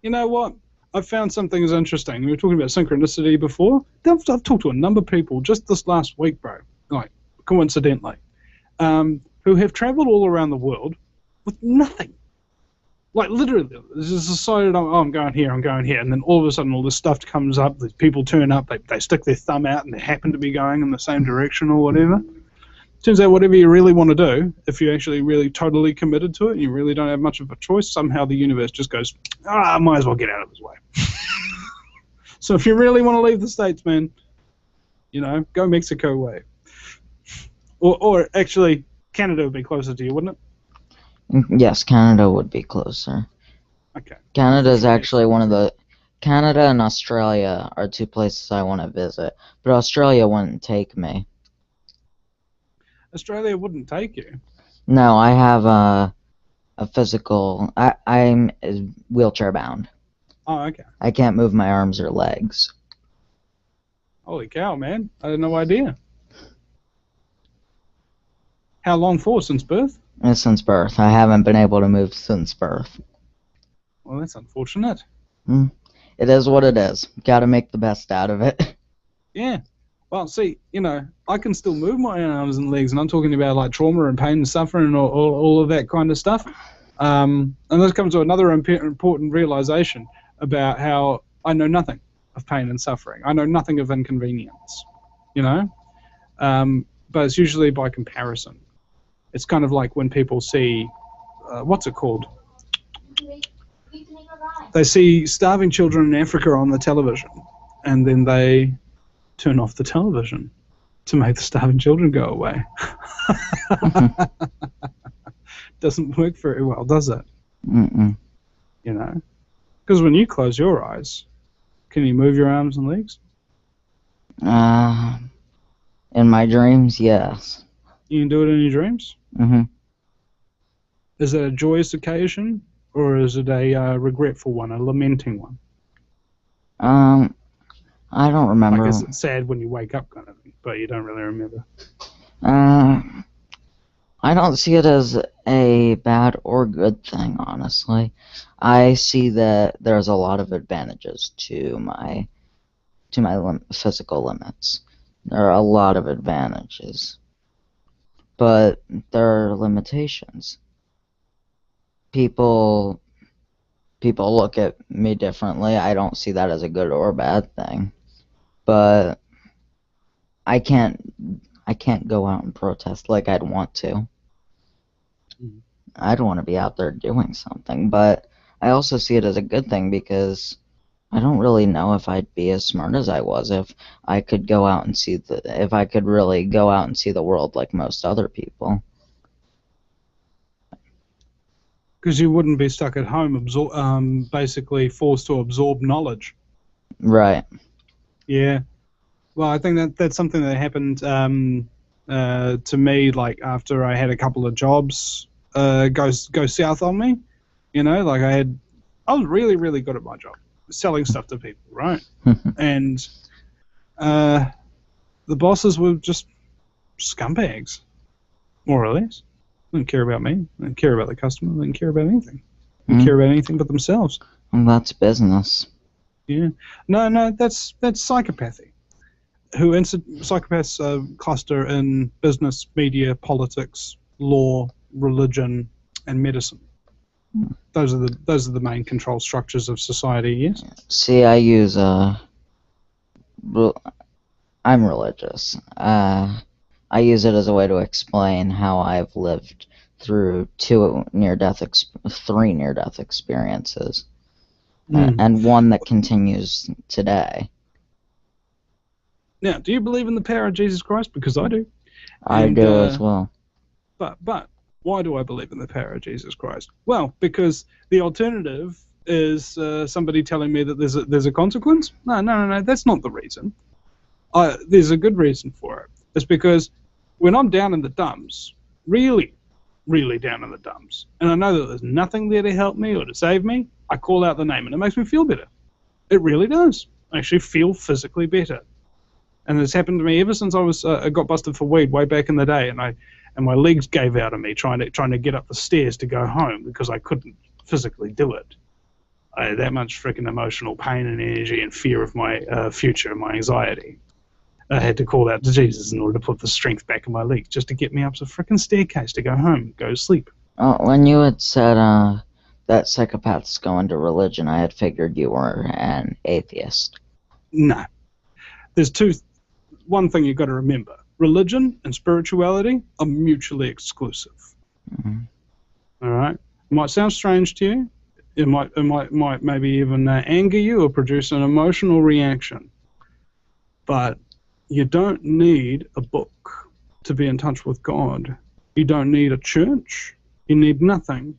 You know what? I've found something as interesting. We were talking about synchronicity before. I've talked to a number of people just this last week, bro, like coincidentally, who have traveled all around the world with nothing. Like literally, they just decided, oh, I'm going here, and then all of a sudden all this stuff comes up, these people turn up, they stick their thumb out and they happen to be going in the same direction or whatever. Turns out whatever you really want to do, if you're actually really totally committed to it and you really don't have much of a choice, somehow the universe just goes, I might as well get out of his way. So if you really want to leave the States, man, go Mexico way. Or actually, Canada would be closer to you, wouldn't it? Yes, Canada would be closer. Okay. Canada is actually Canada and Australia are 2 places I want to visit, but Australia wouldn't take me. Australia wouldn't take you. No, I have a physical. I'm wheelchair bound. Oh, okay. I can't move my arms or legs. Holy cow, man! I had no idea. How long for? Since birth? Since birth. I haven't been able to move since birth. Well, that's unfortunate. It is what it is. Got to make the best out of it. Yeah. Well, see, I can still move my arms and legs, and I'm talking about like trauma and pain and suffering and all of that kind of stuff. And this comes to another important realization about how I know nothing of pain and suffering. I know nothing of inconvenience, but it's usually by comparison. It's kind of like when people see, what's it called? They see starving children in Africa on the television, and then they turn off the television to make the starving children go away. Doesn't work very well, does it? Mm-mm. Because when you close your eyes, can you move your arms and legs? In my dreams, yes. You can do it in your dreams? Mm-hmm. Is it a joyous occasion, or is it a regretful one, a lamenting one? I don't remember. Like, is it sad when you wake up kind of thing, but you don't really remember? I don't see it as a bad or good thing, honestly. I see that there's a lot of advantages to my physical limits. There are a lot of advantages, but there are limitations. People look at me differently. I don't see that as a good or bad thing, but I can't go out and protest like I'd want to. I'd want to be out there doing something, but I also see it as a good thing because I don't really know if I'd be as smart as I was if I could go out and if I could really go out and see the world like most other people. Because you wouldn't be stuck at home, basically forced to absorb knowledge. Right. Yeah. Well, I think that's something that happened to me, like after I had a couple of jobs go south on me. Like I was really, really good at my job, selling stuff to people, right? And the bosses were just scumbags, more or less. They didn't care about me. They didn't care about the customer. They didn't care about anything. They didn't care about anything but themselves. And that's business. Yeah. No, that's psychopathy. Psychopaths cluster in business, media, politics, law, religion, and medicine. Those are the main control structures of society. Yes. See, I'm religious. I use it as a way to explain how I've lived through three near-death experiences, and one that continues today. Now, do you believe in the power of Jesus Christ? Because I do. I do as well. But why do I believe in the power of Jesus Christ? Well, because the alternative is somebody telling me that there's a consequence. No. That's not the reason. There's a good reason for it. It's because when I'm down in the dumps, really, really down in the dumps, and I know that there's nothing there to help me or to save me, I call out the name, and it makes me feel better. It really does. I actually feel physically better. And it's happened to me ever since I got busted for weed way back in the day, and my legs gave out of me trying to get up the stairs to go home because I couldn't physically do it. I had that much freaking emotional pain and energy and fear of my future, my anxiety. I had to call out to Jesus in order to put the strength back in my legs just to get me up the freaking staircase to go home, go to sleep. Oh, when you had said that psychopaths go into religion, I had figured you were an atheist. No. There's one thing you've got to remember. Religion and spirituality are mutually exclusive. Mm-hmm. All right? It might sound strange to you. It might maybe even anger you or produce an emotional reaction. But you don't need a book to be in touch with God. You don't need a church. You need nothing.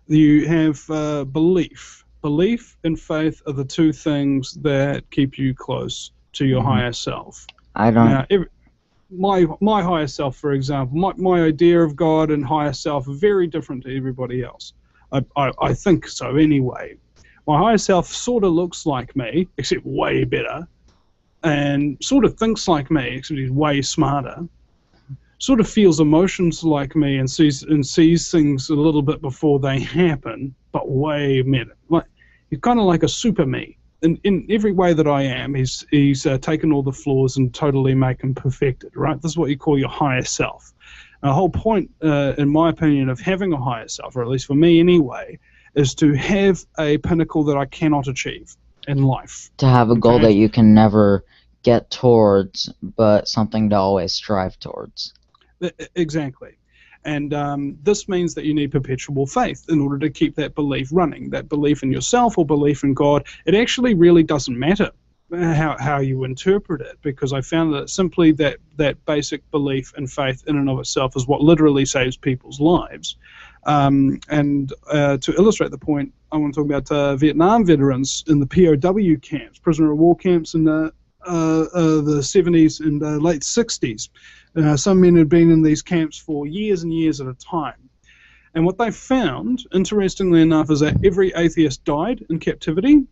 You have belief. Belief and faith are the two things that keep you close to your higher self. I don't. Now, my higher self, for example, my idea of God and higher self are very different to everybody else. I think so anyway. My higher self sort of looks like me, except way better, and sort of thinks like me, except he's way smarter. sort of feels emotions like me and sees things a little bit before they happen, but way meta. Like, he's kind of like a super me. In every way that I am, he's taken all the flaws and totally make them perfected, right? This is what you call your higher self. And the whole point, in my opinion, of having a higher self, or at least for me anyway, is to have a pinnacle that I cannot achieve in life. To have a goal that you can never get towards, but something to always strive towards. Exactly. And this means that you need perpetual faith in order to keep that belief running, that belief in yourself or belief in God. It actually really doesn't matter how you interpret it, because I found that simply that basic belief and faith in and of itself is what literally saves people's lives. To illustrate the point, I want to talk about Vietnam veterans in the POW camps, prisoner of war camps in the 70s and late 60s. Some men had been in these camps for years and years at a time. And what they found, interestingly enough, is that every atheist died in captivity,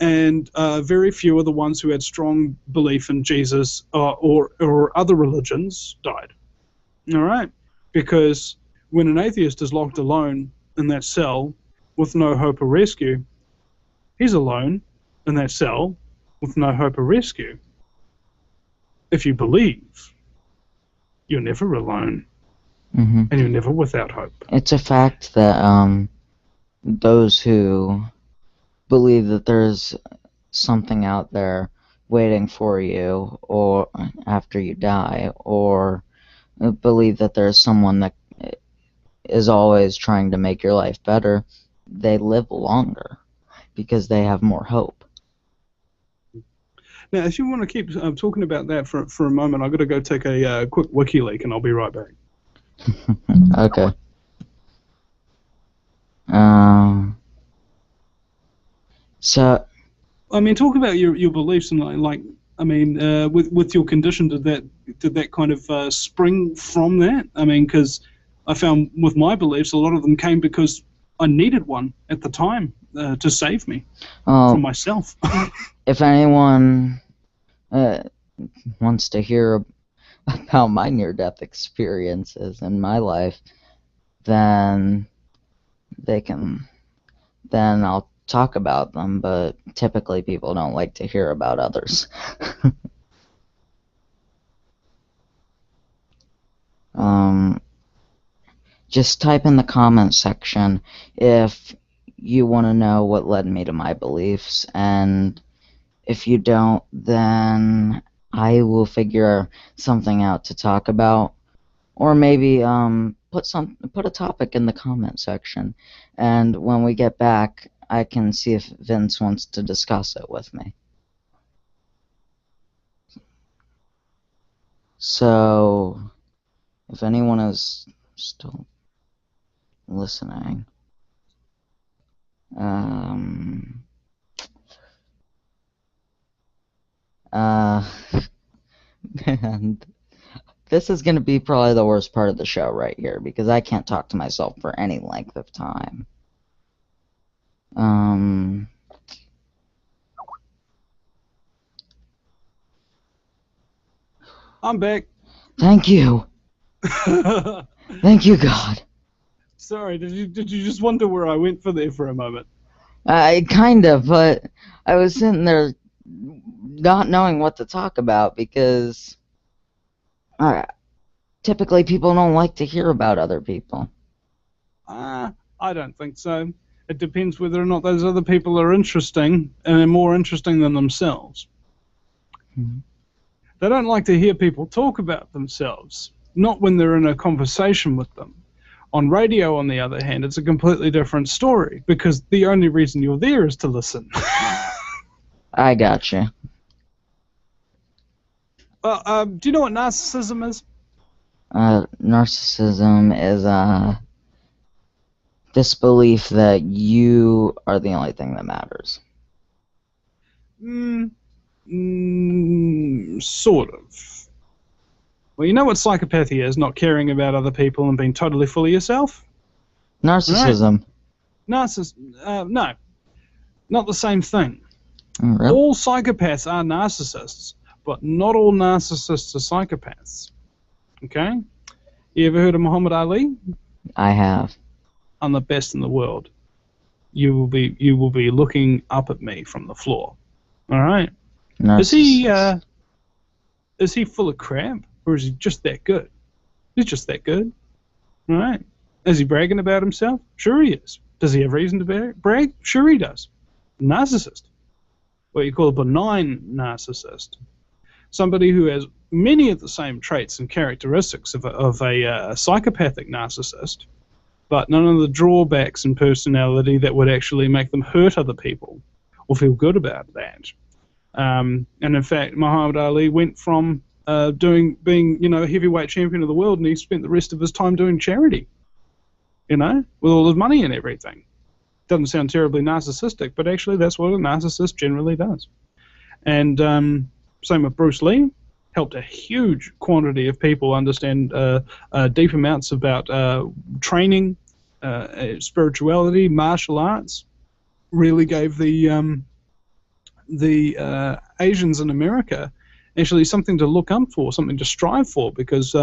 and very few of the ones who had strong belief in Jesus or other religions died. All right? Because when an atheist is locked alone in that cell with no hope of rescue, he's alone in that cell with no hope of rescue. If you believe, you're never alone, and you're never without hope. It's a fact that those who believe that there's something out there waiting for you or after you die, or believe that there's someone that is always trying to make your life better, they live longer because they have more hope. Now, if you want to keep talking about that for a moment, I've got to go take a quick wiki leak, and I'll be right back. Okay. So, I mean, talk about your beliefs and with your condition, did that kind of spring from that? I mean, because I found with my beliefs, a lot of them came because I needed one at the time to save me from myself. If anyone wants to hear about my near-death experiences in my life, then I'll talk about them, but typically people don't like to hear about others. Just type in the comments section if you want to know what led me to my beliefs, and if you don't, then I will figure something out to talk about, or maybe put a topic in the comment section, and when we get back, I can see if Vince wants to discuss it with me. So, if anyone is still listening, and this is going to be probably the worst part of the show right here, because I can't talk to myself for any length of time. I'm back. Thank you. Thank you, God. Sorry, did you just wonder where I went for a moment? Kind of, but I was sitting there not knowing what to talk about, because typically people don't like to hear about other people. I don't think so. It depends whether or not those other people are interesting, and they're more interesting than themselves. They don't like to hear people talk about themselves, not when they're in a conversation with them. On radio, on the other hand, it's a completely different story, because the only reason you're there is to listen. I gotcha. Well, do you know what narcissism is? Narcissism is this belief that you are the only thing that matters. Sort of. Well, you know what psychopathy is, not caring about other people and being totally full of yourself? Narcissism. Right. No, not the same thing. Really? All psychopaths are narcissists, but not all narcissists are psychopaths. Okay? You ever heard of Muhammad Ali? I have. I'm the best in the world. You will be looking up at me from the floor. All right. Is he Narcissist. uh, is he full of crap, or is he just that good? He's just that good. All right. Is he bragging about himself? Sure he is. Does he have reason to brag? Sure he does. Narcissist. What you call a benign narcissist. Somebody who has many of the same traits and characteristics of a psychopathic narcissist, but none of the drawbacks in personality that would actually make them hurt other people or feel good about that. And in fact, Muhammad Ali went from being heavyweight champion of the world, and he spent the rest of his time doing charity, with all his money and everything. Doesn't sound terribly narcissistic, but actually that's what a narcissist generally does. And same with Bruce Lee, helped a huge quantity of people understand deep amounts about training, spirituality, martial arts. Really gave the Asians in America actually something to look up for, something to strive for, because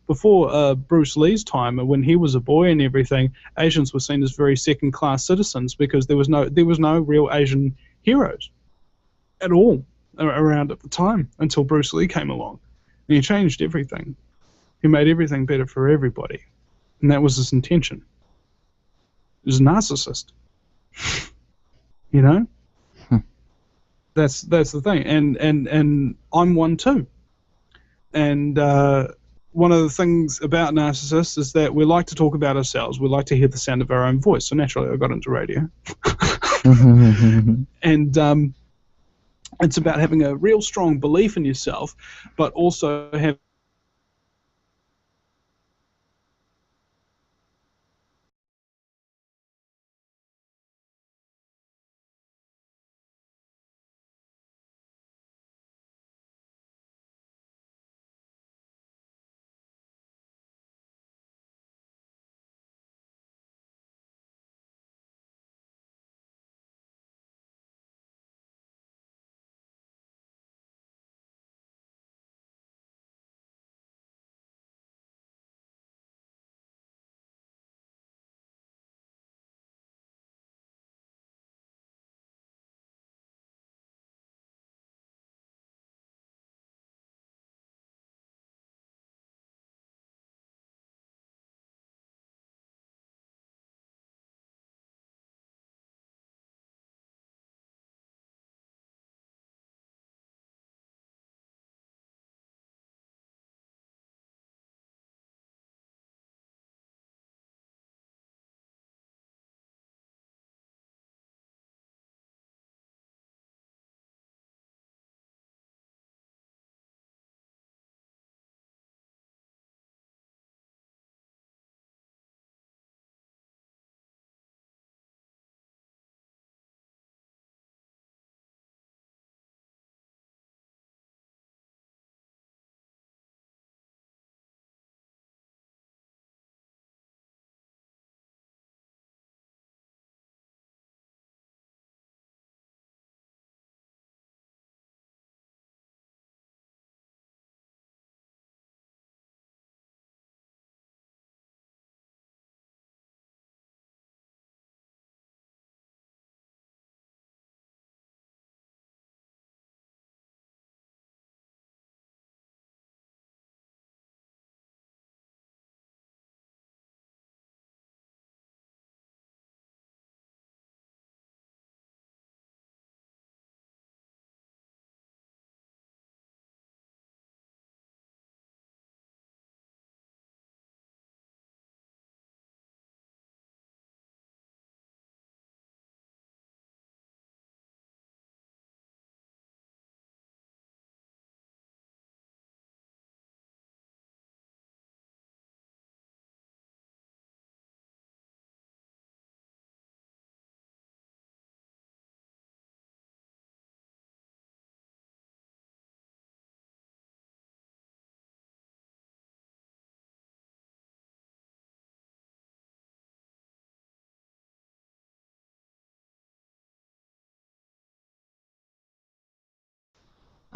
before Bruce Lee's time, when he was a boy and everything, Asians were seen as very second-class citizens because there was no real Asian heroes at all around at the time until Bruce Lee came along, and he changed everything. He made everything better for everybody, and that was his intention. He was a narcissist, you know. Hmm. That's the thing, and I'm one too. And one of the things about narcissists is that we like to talk about ourselves. We like to hear the sound of our own voice. So naturally, I got into radio, and it's about having a real strong belief in yourself, but also having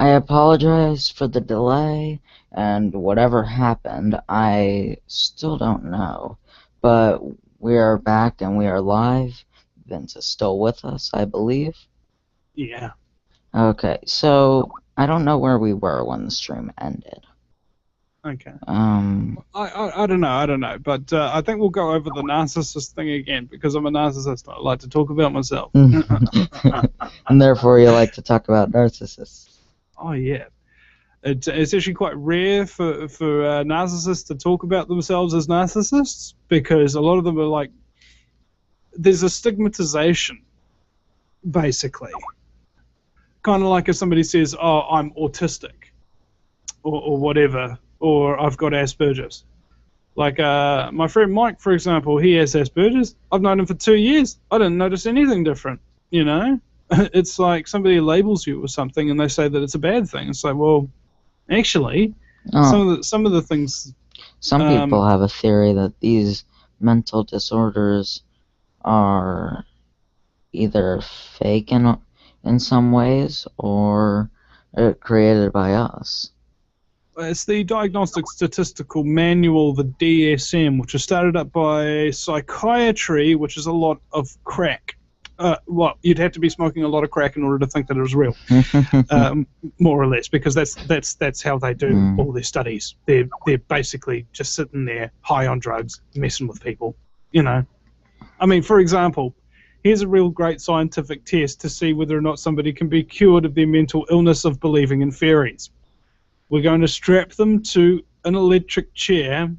I apologize for the delay and whatever happened. I still don't know. But we are back and we are live. Vince is still with us, I believe. Yeah. Okay, so I don't know where we were when the stream ended. Okay. Um, I don't know, but I think we'll go over the narcissist thing again because I'm a narcissist. I like to talk about myself. and therefore you like to talk about narcissists. Oh yeah, it's actually quite rare for narcissists to talk about themselves as narcissists because a lot of them are like, there's a stigmatization, basically. Kind of like if somebody says, "Oh, I'm autistic," or whatever, or "I've got Asperger's." Like my friend Mike, for example, he has Asperger's. I've known him for 2 years. I didn't notice anything different. You know, it's like somebody labels you with something and they say that it's a bad thing. It's like, well, actually, some of the things. Some people have a theory that these mental disorders are either fake in some ways or created by us. It's the Diagnostic Statistical Manual, the DSM, which was started up by psychiatry, which is a lot of crack. Well, you'd have to be smoking a lot of crack in order to think that it was real, more or less, because that's how they do all their studies. They're basically just sitting there high on drugs, messing with people. You know, I mean, for example, here's a real great scientific test to see whether or not somebody can be cured of their mental illness of believing in fairies. We're going to strap them to an electric chair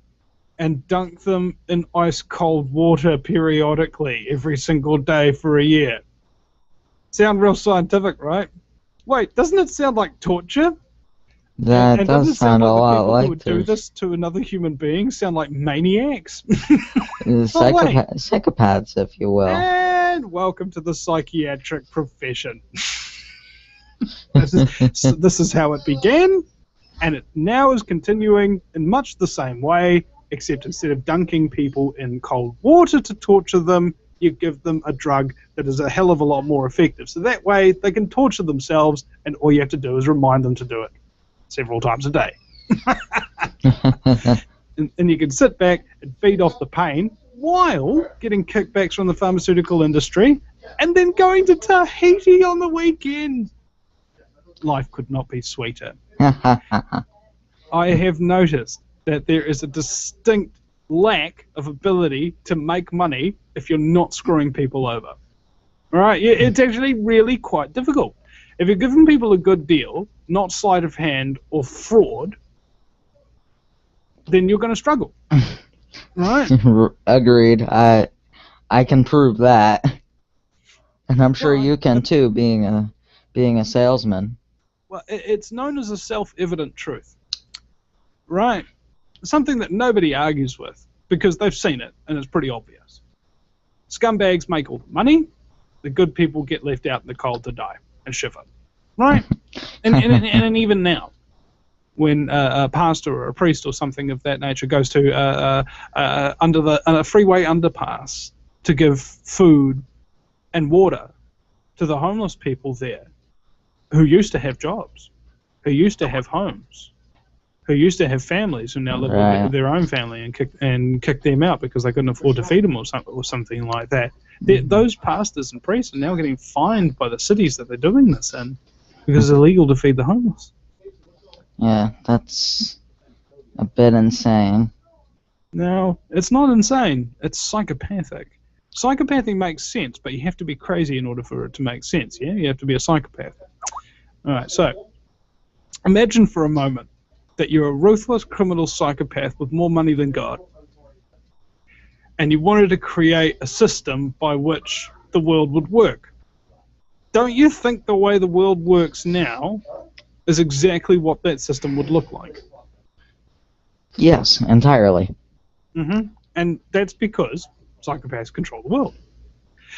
and dunk them in ice-cold water periodically every single day for a year. Sound real scientific, right? Wait, doesn't it sound like torture? That does sound a lot like people who would do this to another human being sound like maniacs? Psychopaths, if you will. And welcome to the psychiatric profession. This is how it began. And it now is continuing in much the same way, except instead of dunking people in cold water to torture them, you give them a drug that is a hell of a lot more effective. So that way they can torture themselves, and all you have to do is remind them to do it several times a day. and you can sit back and feed off the pain while getting kickbacks from the pharmaceutical industry and then going to Tahiti on the weekend. Life could not be sweeter. I have noticed that there is a distinct lack of ability to make money if you're not screwing people over. All right? It's actually really quite difficult. If you're giving people a good deal, not sleight of hand or fraud, then you're going to struggle. Right? Agreed. I can prove that. And I'm sure you can too, being a salesman. Well, it's known as a self-evident truth, right? Something that nobody argues with because they've seen it and it's pretty obvious. Scumbags make all the money. The good people get left out in the cold to die and shiver, right? and even now, when a pastor or a priest or something of that nature goes to under a freeway underpass to give food and water to the homeless people there, who used to have jobs, who used to have homes, who used to have families, who now live with their own family and kick them out because they couldn't afford to feed them or something like that. Those pastors and priests are now getting fined by the cities that they're doing this in because it's illegal to feed the homeless. Yeah, that's a bit insane. No, it's not insane. It's psychopathic. Psychopathy makes sense, but you have to be crazy in order for it to make sense, yeah? You have to be a psychopath. All right, so imagine for a moment that you're a ruthless criminal psychopath with more money than God, and you wanted to create a system by which the world would work. Don't you think the way the world works now is exactly what that system would look like? Yes, entirely. And that's because psychopaths control the world.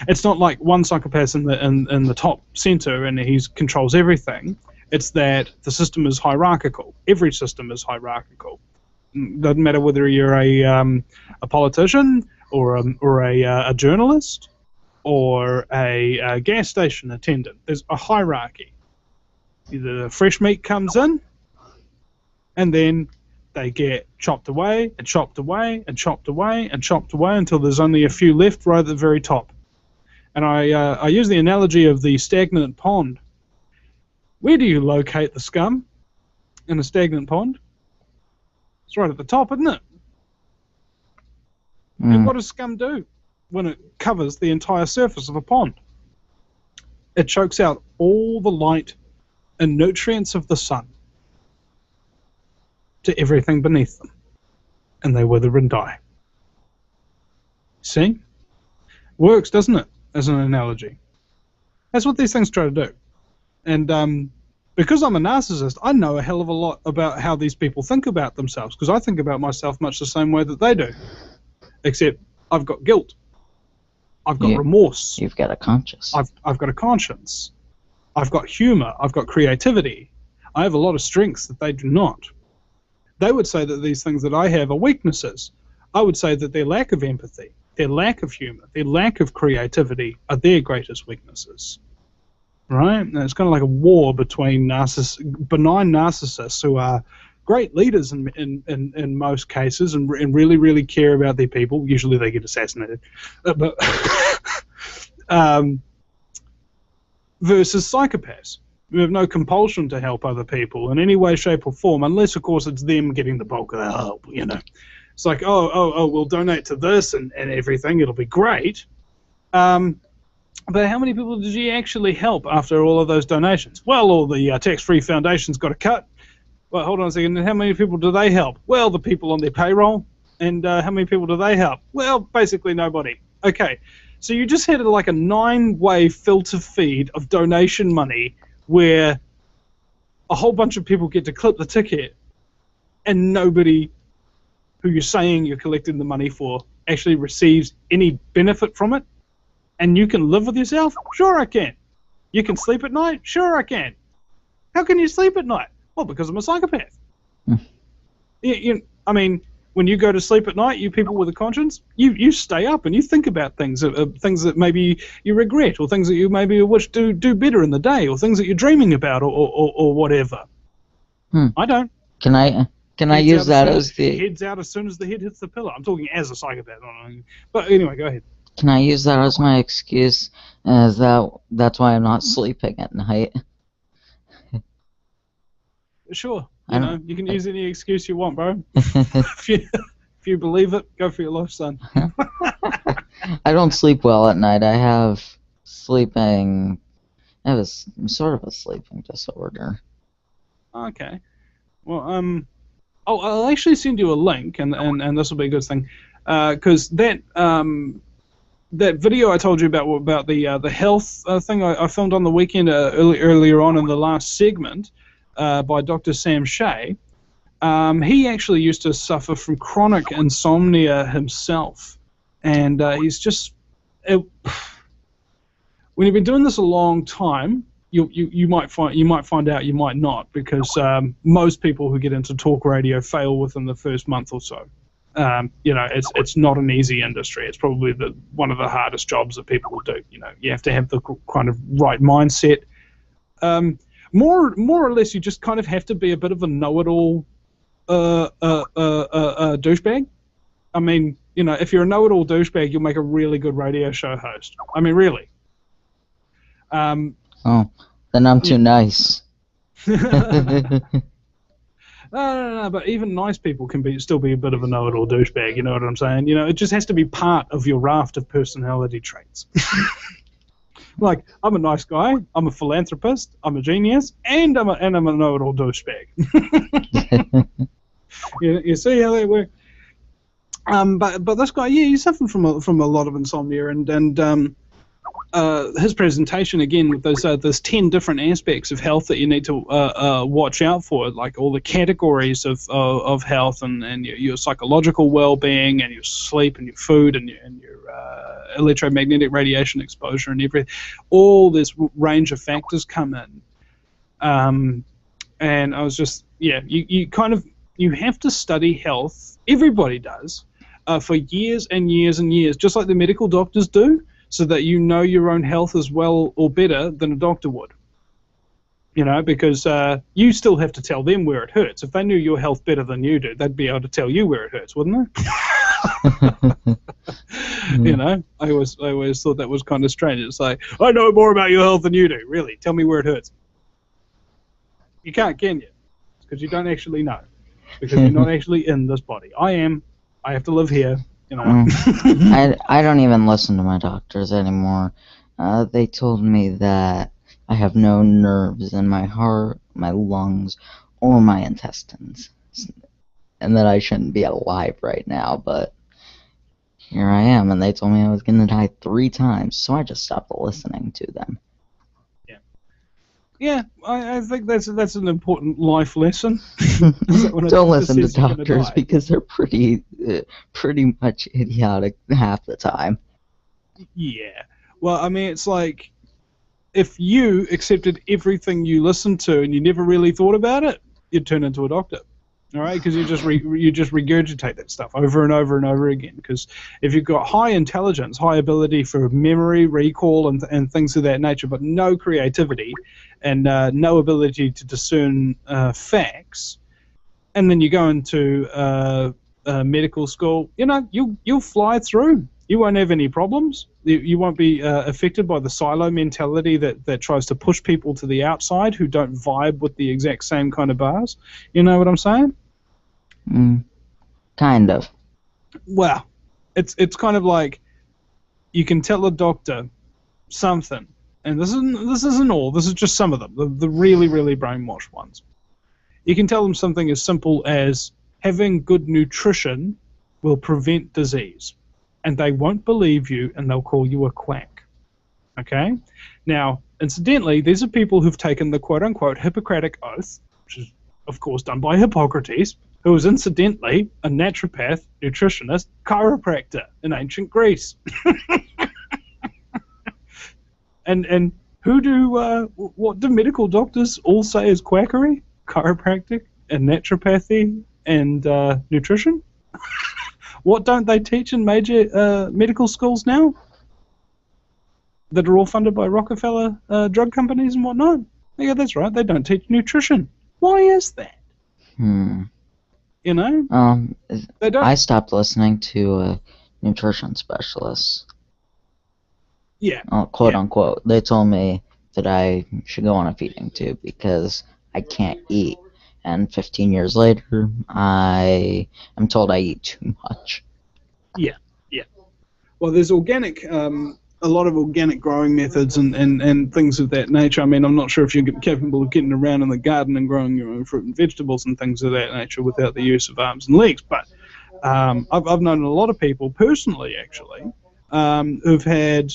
It's not like one psychopath in the top center and he controls everything. It's that the system is hierarchical. Every system is hierarchical. Doesn't matter whether you're a politician or a journalist or a gas station attendant. There's a hierarchy. The fresh meat comes in, and then they get chopped away and chopped away and chopped away and chopped away until there's only a few left right at the very top. And I use the analogy of the stagnant pond. Where do you locate the scum in a stagnant pond? It's right at the top, isn't it? And what does scum do when it covers the entire surface of a pond? It chokes out all the light and nutrients of the sun to everything beneath them, and they wither and die. See? Works, doesn't it, as an analogy? That's what these things try to do. And because I'm a narcissist, I know a hell of a lot about how these people think about themselves, because I think about myself much the same way that they do, except I've got guilt. I've got remorse. You've got a conscience. I've got a conscience. I've got humor. I've got creativity. I have a lot of strengths that they do not. They would say that these things that I have are weaknesses. I would say that their lack of empathy, their lack of humor, their lack of creativity are their greatest weaknesses. Right? And it's kind of like a war between benign narcissists who are great leaders in most cases and really, really care about their people. Usually they get assassinated. Versus psychopaths who have no compulsion to help other people in any way, shape, or form, unless, of course, it's them getting the bulk of the help, you know. It's like, we'll donate to this and everything. It'll be great. But how many people did you actually help after all of those donations? Well, all the tax-free foundations got a cut. Well, hold on a second. How many people do they help? Well, the people on their payroll. And how many people do they help? Well, basically nobody. Okay, so you just had like a 9-way filter feed of donation money where a whole bunch of people get to clip the ticket and nobody who you're saying you're collecting the money for actually receives any benefit from it. And you can live with yourself? Sure I can. You can sleep at night? Sure I can. How can you sleep at night? Well, because I'm a psychopath. I mean, when you go to sleep at night, you people with a conscience, you stay up and you think about things, things that maybe you regret, or things that you maybe wish to do better in the day, or things that you're dreaming about, or whatever. I don't. Can I use that as the... Head's out as soon as the head hits the pillow. I'm talking as a psychopath. But anyway, go ahead. Can I use that as my excuse, as that's why I'm not sleeping at night? Sure. You can use any excuse you want, bro. if you believe it, go for your life, son. I don't sleep well at night. I have sort of a sleeping disorder. Okay. Well, I'll actually send you a link, and this will be a good thing, because that video I told you about the health thing I filmed on the weekend earlier on in the last segment by Dr. Sam Shea. He actually used to suffer from chronic insomnia himself, and he's just when you've been doing this a long time, you might find out, you might not, because most people who get into talk radio fail within the first month or so. It's not an easy industry. It's probably one of the hardest jobs that people will do. You have to have the kind of right mindset. More or less, you just kind of have to be a bit of a know-it-all douchebag. I mean, if you're a know-it-all douchebag, you'll make a really good radio show host. I mean, really. Oh, then I'm too nice. No, but even nice people can still be a bit of a know-it-all douchebag, you know what I'm saying? It just has to be part of your raft of personality traits. Like, I'm a nice guy, I'm a philanthropist, I'm a genius, and I'm a know-it-all douchebag. You see how they work? But this guy, he's suffering from a lot of insomnia, and his presentation again with those 10 different aspects of health that you need to watch out for, like all the categories of health and your psychological well-being and your sleep and your food and your electromagnetic radiation exposure and everything. All this range of factors come in, and I was just you have to study health. Everybody does for years and years and years, just like the medical doctors do, so that you know your own health as well or better than a doctor would. You know, because you still have to tell them where it hurts. If they knew your health better than you do, they'd be able to tell you where it hurts, wouldn't they? You know, I always thought that was kind of strange. It's like, I know more about your health than you do. Really, tell me where it hurts. You can't, can you? Because you don't actually know. Because you're not actually in this body. I am. I have to live here. You know. I don't even listen to my doctors anymore. They told me that I have no nerves in my heart, my lungs, or my intestines, and that I shouldn't be alive right now, but here I am, and they told me I was going to die 3 times, so I just stopped listening to them. Yeah, I think that's an important life lesson. Don't listen to doctors because they're pretty much idiotic half the time. Yeah. Well, I mean, it's like, if you accepted everything you listened to and you never really thought about it, you'd turn into a doctor. All right, because you just regurgitate that stuff over and over and over again. Because if you've got high intelligence, high ability for memory, recall, and things of that nature, but no creativity and no ability to discern facts, and then you go into medical school, you know, you'll fly through. You won't have any problems. You won't be affected by the silo mentality that tries to push people to the outside who don't vibe with the exact same kind of bars. You know what I'm saying? Kind of. Well, it's kind of like you can tell a doctor something, and this isn't all. This is just some of them, the really, really brainwashed ones. You can tell them something as simple as having good nutrition will prevent disease, and they won't believe you, and they'll call you a quack. Okay? Now, incidentally, these are people who've taken the quote-unquote Hippocratic Oath, which is, of course, done by Hippocrates, who was incidentally a naturopath, nutritionist, chiropractor in ancient Greece. And what do medical doctors all say is quackery? Chiropractic and naturopathy and nutrition? What don't they teach in major medical schools now? That are all funded by Rockefeller drug companies and whatnot? Yeah, that's right. They don't teach nutrition. Why is that? You know? They don't. I stopped listening to nutrition specialists. Yeah. Quote unquote. They told me that I should go on a feeding tube because I can't eat. And 15 years later, I am told I eat too much. Yeah. Well, there's organic, a lot of organic growing methods and things of that nature. I mean, I'm not sure if you're capable of getting around in the garden and growing your own fruit and vegetables and things of that nature without the use of arms and legs. But I've known a lot of people personally, actually, who've had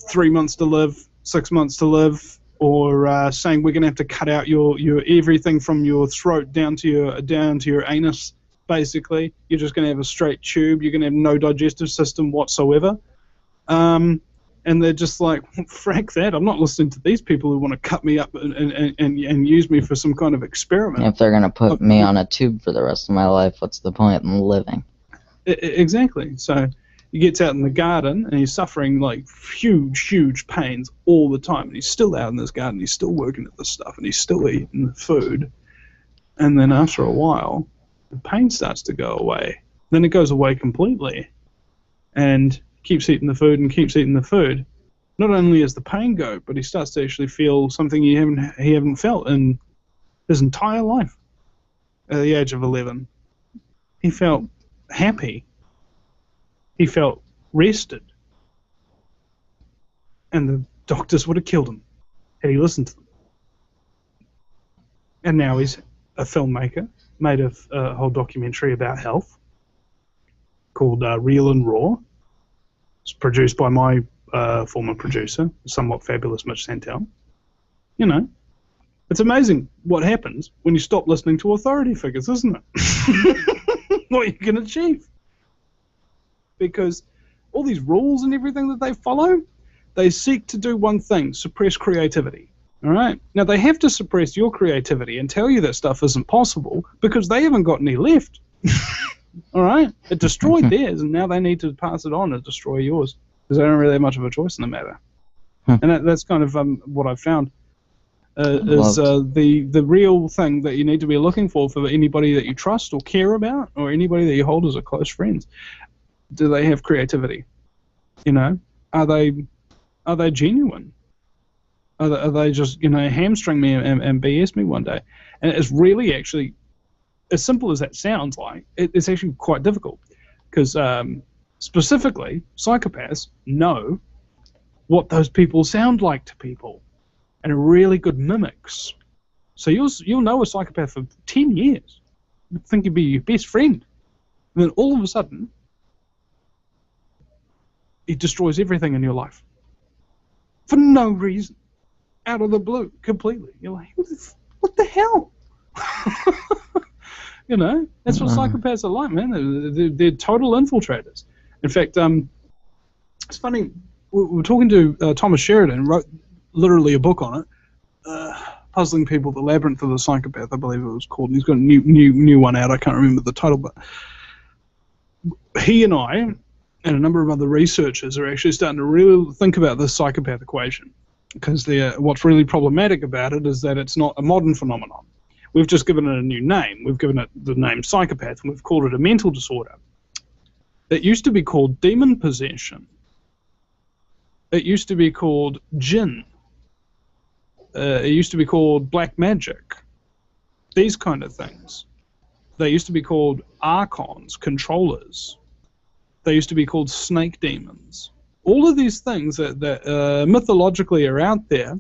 3 months to live, 6 months to live, or saying we're going to have to cut out your everything from your throat down to your anus. Basically, you're just going to have a straight tube. You're going to have no digestive system whatsoever. And they're just like, frack that. I'm not listening to these people who want to cut me up and use me for some kind of experiment. If they're going to put me on a tube for the rest of my life, what's the point in living? Exactly. So he gets out in the garden and he's suffering like huge pains all the time. And he's still out in this garden. He's still working at this stuff and he's still eating the food. And then after a while, the pain starts to go away. Then it goes away completely. And keeps eating the food and keeps eating the food. Not only does the pain go, but he starts to actually feel something he haven't felt in his entire life. At the age of 11, he felt happy. He felt rested. And the doctors would have killed him had he listened to them. And now he's a filmmaker, made a whole documentary about health called Real and Raw. It's produced by my former producer, somewhat fabulous Mitch Santel. You know, it's amazing what happens when you stop listening to authority figures, isn't it? What you can achieve. Because all these rules and everything that they follow, they seek to do one thing, suppress creativity. All right? Now, they have to suppress your creativity and tell you that stuff isn't possible because they haven't got any left. All right? It destroyed theirs, and now they need to pass it on and destroy yours because they don't really have much of a choice in the matter. And that's kind of what I've found is Loved. the real thing that you need to be looking for anybody that you trust or care about, or anybody that you hold as a close friend. Do they have creativity? You know, are they genuine? Are they just hamstring me and BS me one day? And it's really actually, as simple as that sounds like, it's actually quite difficult because specifically psychopaths know what those people sound like to people and are really good mimics. So you'll know a psychopath for 10 years. You'd think he'd be your best friend. And then all of a sudden, he destroys everything in your life. For no reason. Out of the blue, completely. You're like, what the hell? That's what psychopaths are like, man. They're total infiltrators. In fact, it's funny, we were talking to Thomas Sheridan, wrote literally a book on it, Puzzling People, The Labyrinth of the Psychopath, I believe it was called. And he's got a new one out. I can't remember the title, but he and I and a number of other researchers are actually starting to really think about this psychopath equation, because what's really problematic about it is that it's not a modern phenomenon. We've just given it a new name. We've given it the name psychopath, and we've called it a mental disorder. It used to be called demon possession. It used to be called jinn. It used to be called black magic. These kind of things. They used to be called archons, controllers. They used to be called snake demons. All of these things that mythologically are out there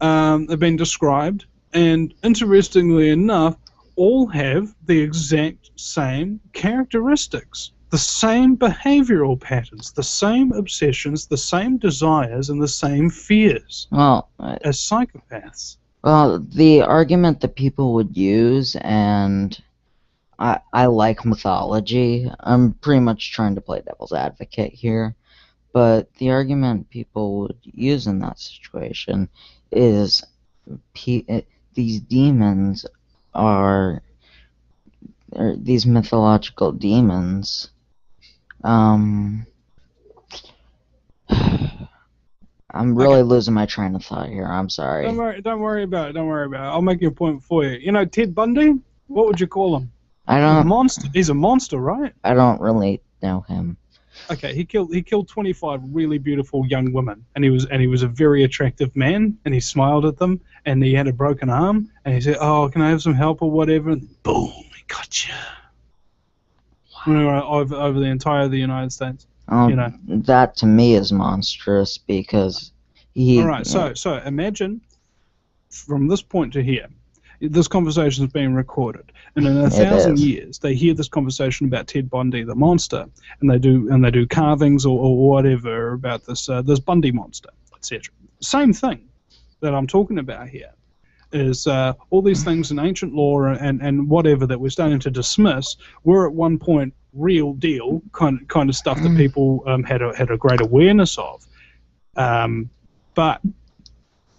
have been described, and interestingly enough, all have the exact same characteristics, the same behavioral patterns, the same obsessions, the same desires, and the same fears as psychopaths. Well, the argument that people would use, and I like mythology. I'm pretty much trying to play devil's advocate here, but the argument people would use in that situation is these demons are these mythological demons. I'm really losing my train of thought here. I'm sorry. Don't worry about it. I'll make your point for you. You know Ted Bundy? What would you call him? I don't. A monster. He's a monster, right? I don't really know him. Okay, he killed 25 really beautiful young women, and he was a very attractive man, and he smiled at them, and he had a broken arm, and he said, "Oh, can I have some help or whatever?" And boom, he got you. Wow. Over the entire the United States. That to me is monstrous because he. All right, so imagine from this point to here. This conversation is being recorded, and in 1,000 years, they hear this conversation about Ted Bundy, the monster, and they do carvings or whatever about this Bundy monster, etc. Same thing that I'm talking about here is all these things in ancient law and whatever that we're starting to dismiss were at one point real deal kind of stuff that people had a great awareness of, but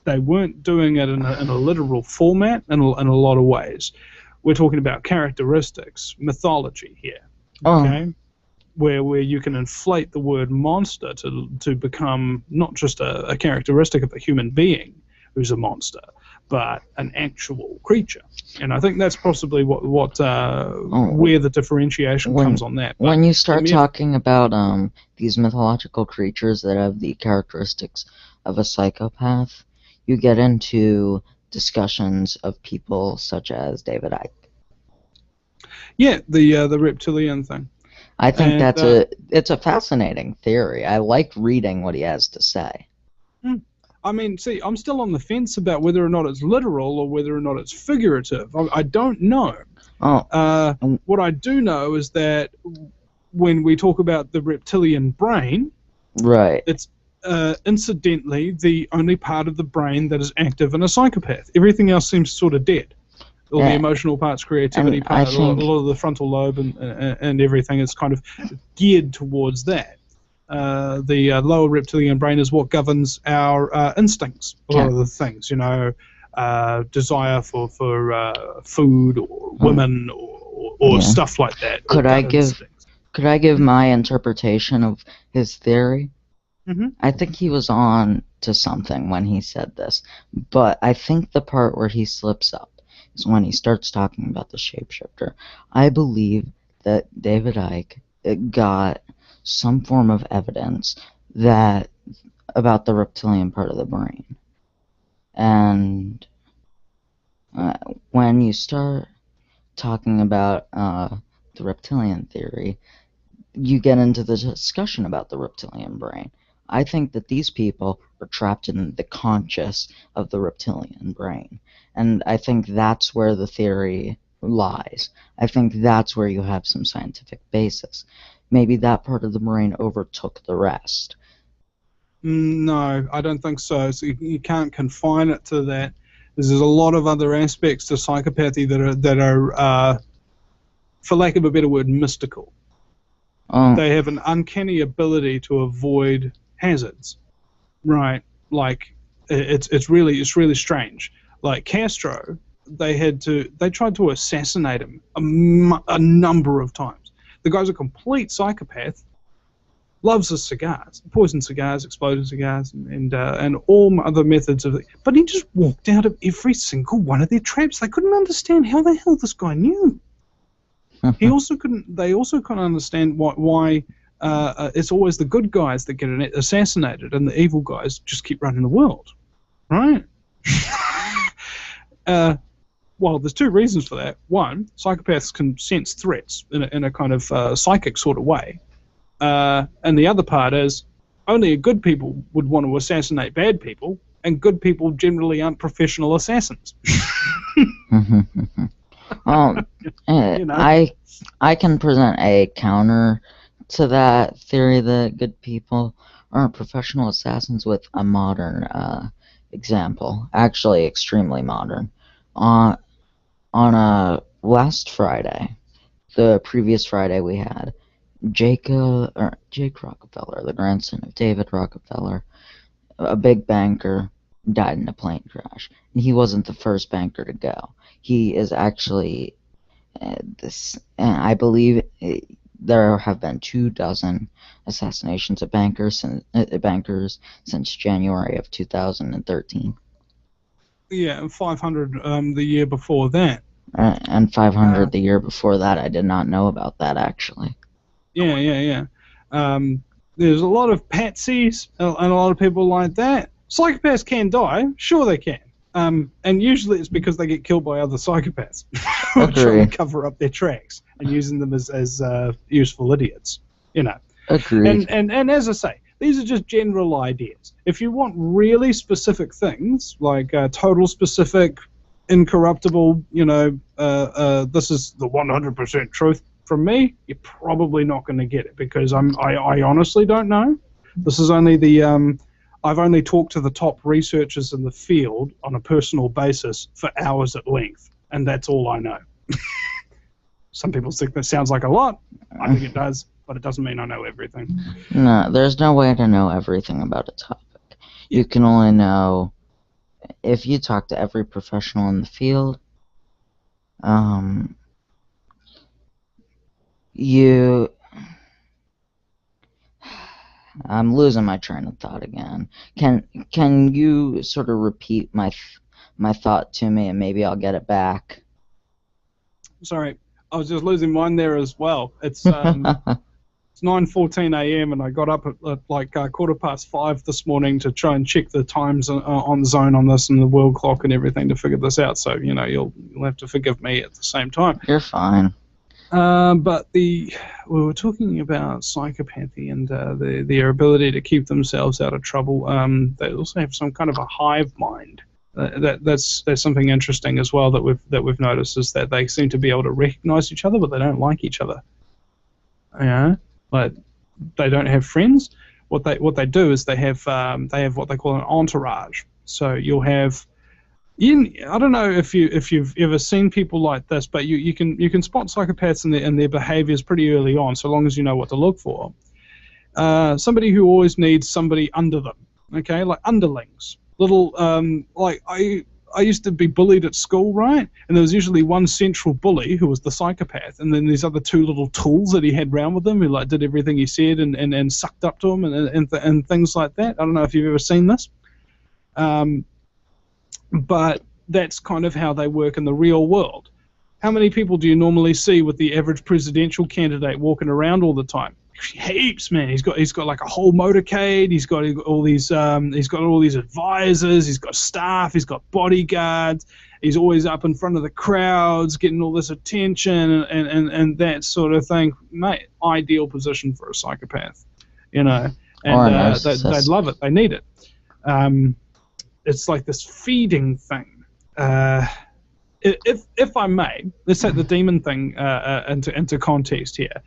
they weren't doing it in a literal format in a lot of ways. We're talking about characteristics, mythology here, okay? Where you can inflate the word monster to become not just a characteristic of a human being who's a monster, but an actual creature. And I think that's possibly where the differentiation comes on that. But when you start talking about these mythological creatures that have the characteristics of a psychopath, you get into discussions of people such as David Icke. Yeah, the reptilian thing. I think it's a fascinating theory. I like reading what he has to say. I mean, see, I'm still on the fence about whether or not it's literal or whether or not it's figurative. I don't know. What I do know is that when we talk about the reptilian brain, right, it's incidentally the only part of the brain that is active in a psychopath. Everything else seems sort of dead. All the emotional parts, creativity part, a lot of the frontal lobe and everything is kind of geared towards that. The lower reptilian brain is what governs our instincts, a lot of the things, desire for food or women or stuff like that. Could I give my interpretation of his theory? Hmm. I think he was on to something when he said this, but I think the part where he slips up is when he starts talking about the shapeshifter. I believe that David Icke got some form of evidence that about the reptilian part of the brain. And uh, when you start talking about the reptilian theory, you get into the discussion about the reptilian brain. I think that these people are trapped in the conscious of the reptilian brain. And I think that's where the theory lies. I think that's where you have some scientific basis. Maybe that part of the brain overtook the rest. No, I don't think so. So you can't confine it to that. There's a lot of other aspects to psychopathy that are, for lack of a better word, mystical. Oh, They have an uncanny ability to avoid hazards, right? Like it's really strange. Like Castro, they tried to assassinate him a number of times. The guy's a complete psychopath. Loves his cigars, poison cigars, exploded cigars, and all other methods of it. But he just walked out of every single one of their traps. They couldn't understand how the hell this guy knew. He also couldn't. They also couldn't understand why it's always the good guys that get assassinated, and the evil guys just keep running the world, right? Well, there's two reasons for that. One, psychopaths can sense threats in a kind of psychic sort of way. And the other part is only good people would want to assassinate bad people, and good people generally aren't professional assassins. um, You know? I can present a counter to that theory that good people aren't professional assassins with a modern example, actually extremely modern. On last Friday, the previous Friday we had Jake Rockefeller, the grandson of David Rockefeller, a big banker, died in a plane crash. And he wasn't the first banker to go. He is actually I believe there have been 24 assassinations of bankers since January of 2013. Yeah, and 500 the year before that. And 500 the year before that. I did not know about that, actually. Yeah. There's a lot of patsies and a lot of people like that. Psychopaths can die, sure they can. And usually it's because they get killed by other psychopaths who are trying to cover up their tracks and using them as useful idiots, you know. Agreed. And as I say, these are just general ideas. If you want really specific things, like total specific, incorruptible, this is the 100% truth from me, you're probably not going to get it, because I honestly don't know. This is only I've only talked to the top researchers in the field on a personal basis for hours at length, and that's all I know. Some people think that sounds like a lot. I think it does, but it doesn't mean I know everything. No, there's no way to know everything about a topic. You can only know if you talk to every professional in the field. I'm losing my train of thought again. Can you sort of repeat my thought to me, and maybe I'll get it back? Sorry, I was just losing mine there as well. It's 9:14 a.m. and I got up at like 5:15 this morning to try and check the times on Zone on this and the world clock and everything to figure this out. So you'll have to forgive me at the same time. You're fine. But we were talking about psychopathy and their ability to keep themselves out of trouble. They also have some kind of a hive mind. That's something interesting as well that we've noticed, is that they seem to be able to recognize each other, but they don't like each other. Yeah, like they don't have friends. What they do is they have what they call an entourage. So you'll have. I don't know if you've ever seen people like this, but you can spot psychopaths and their behaviors pretty early on, so long as you know what to look for. Somebody who always needs somebody under them, okay, like underlings, little I used to be bullied at school, right? And there was usually one central bully who was the psychopath, and then these other two little tools that he had round with him who like did everything he said and sucked up to him and things like that. I don't know if you've ever seen this, but that's kind of how they work in the real world. How many people do you normally see with the average presidential candidate walking around all the time? Heaps, man. He's got like a whole motorcade. He's got all these advisors. He's got staff. He's got bodyguards. He's always up in front of the crowds, getting all this attention and that sort of thing. Mate, ideal position for a psychopath, you know. And they'd love it. They need it. It's like this feeding thing. If I may, let's take the demon thing into context here.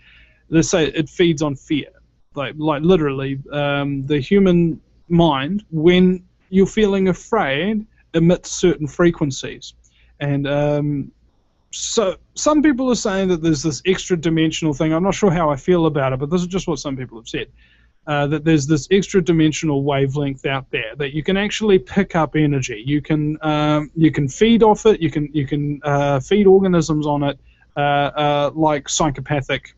Let's say it feeds on fear, like literally, the human mind, when you're feeling afraid, emits certain frequencies, and so some people are saying that there's this extra dimensional thing. I'm not sure how I feel about it, but this is just what some people have said. That there's this extra dimensional wavelength out there that you can actually pick up energy. You can feed off it. You can feed organisms on it, like psychopathic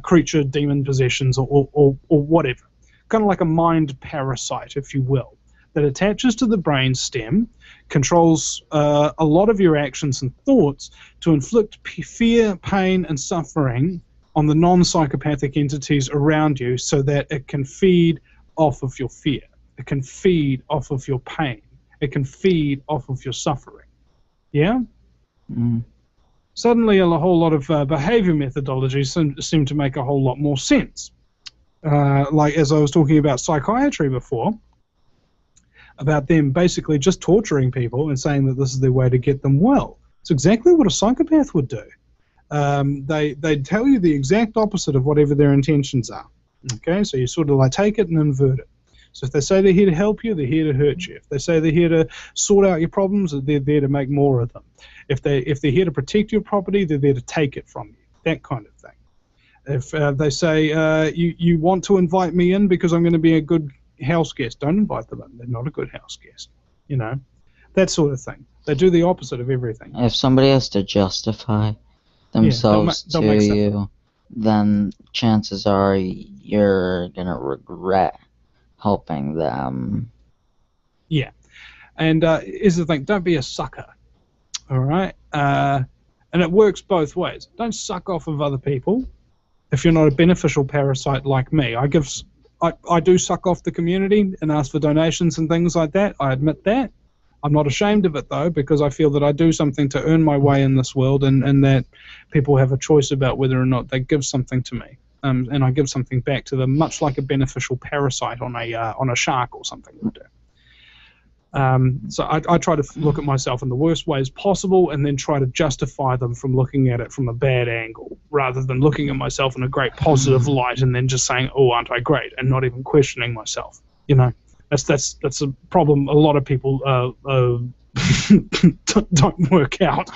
creature demon possessions or whatever. Kind of like a mind parasite, if you will, that attaches to the brain stem, controls a lot of your actions and thoughts to inflict fear, pain, and suffering on the non-psychopathic entities around you so that it can feed off of your fear. It can feed off of your pain. It can feed off of your suffering. Yeah? Mm. Suddenly a whole lot of behavior methodologies seem to make a whole lot more sense. Like as I was talking about psychiatry before, about them basically just torturing people and saying that this is their way to get them well. It's exactly what a psychopath would do. They'd tell you the exact opposite of whatever their intentions are. Okay, so you sort of like take it and invert it. So if they say they're here to help you, they're here to hurt you. If they say they're here to sort out your problems, they're there to make more of them. If they're here to protect your property, they're there to take it from you. That kind of thing. If they say you want to invite me in because I'm going to be a good house guest, don't invite them in. They're not a good house guest. You know, that sort of thing. They do the opposite of everything. If somebody has to justify themselves to you, then chances are you're gonna regret helping them. Yeah, and here's the thing: don't be a sucker. All right, and it works both ways. Don't suck off of other people if you're not a beneficial parasite like me. I do suck off the community and ask for donations and things like that. I admit that. I'm not ashamed of it, though, because I feel that I do something to earn my way in this world, and that people have a choice about whether or not they give something to me, and I give something back to them, much like a beneficial parasite on a shark or something would do. So I try to look at myself in the worst ways possible, and then try to justify them from looking at it from a bad angle, rather than looking at myself in a great positive light and then just saying, "Oh, aren't I great?" and not even questioning myself. You know. That's a problem a lot of people don't work out,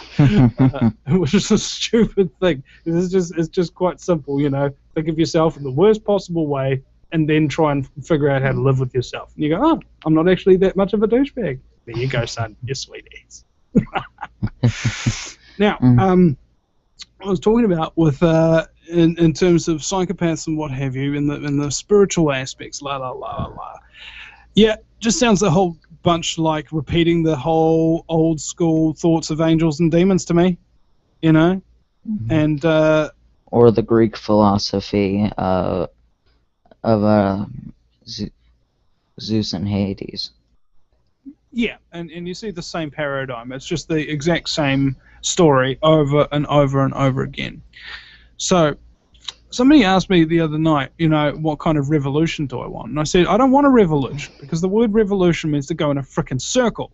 which is a stupid thing. It's just quite simple, you know. Think of yourself in the worst possible way, and then try and figure out how to live with yourself. And you go, oh, I'm not actually that much of a douchebag. There you go, son. You're sweet ass. Now, I was talking about with in terms of psychopaths and what have you, in the spiritual aspects, la la la la. Yeah, just sounds a whole bunch like repeating the whole old school thoughts of angels and demons to me, you know, and or the Greek philosophy of Zeus and Hades. Yeah, and you see the same paradigm. It's just the exact same story over and over and over again. So somebody asked me the other night, you know, what kind of revolution do I want? And I said, I don't want a revolution, because the word revolution means to go in a frickin' circle.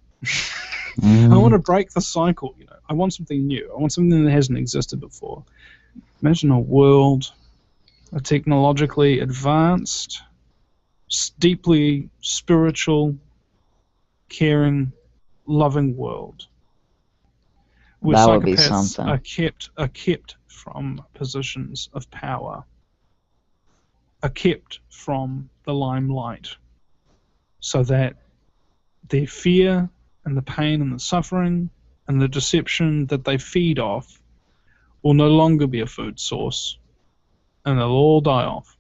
I want to break the cycle, you know. I want something new. I want something that hasn't existed before. Imagine a world, a technologically advanced, deeply spiritual, caring, loving world, where that would be psychopaths something. are kept from positions of power, are kept from the limelight, so that their fear and the pain and the suffering and the deception that they feed off will no longer be a food source, and they'll all die off.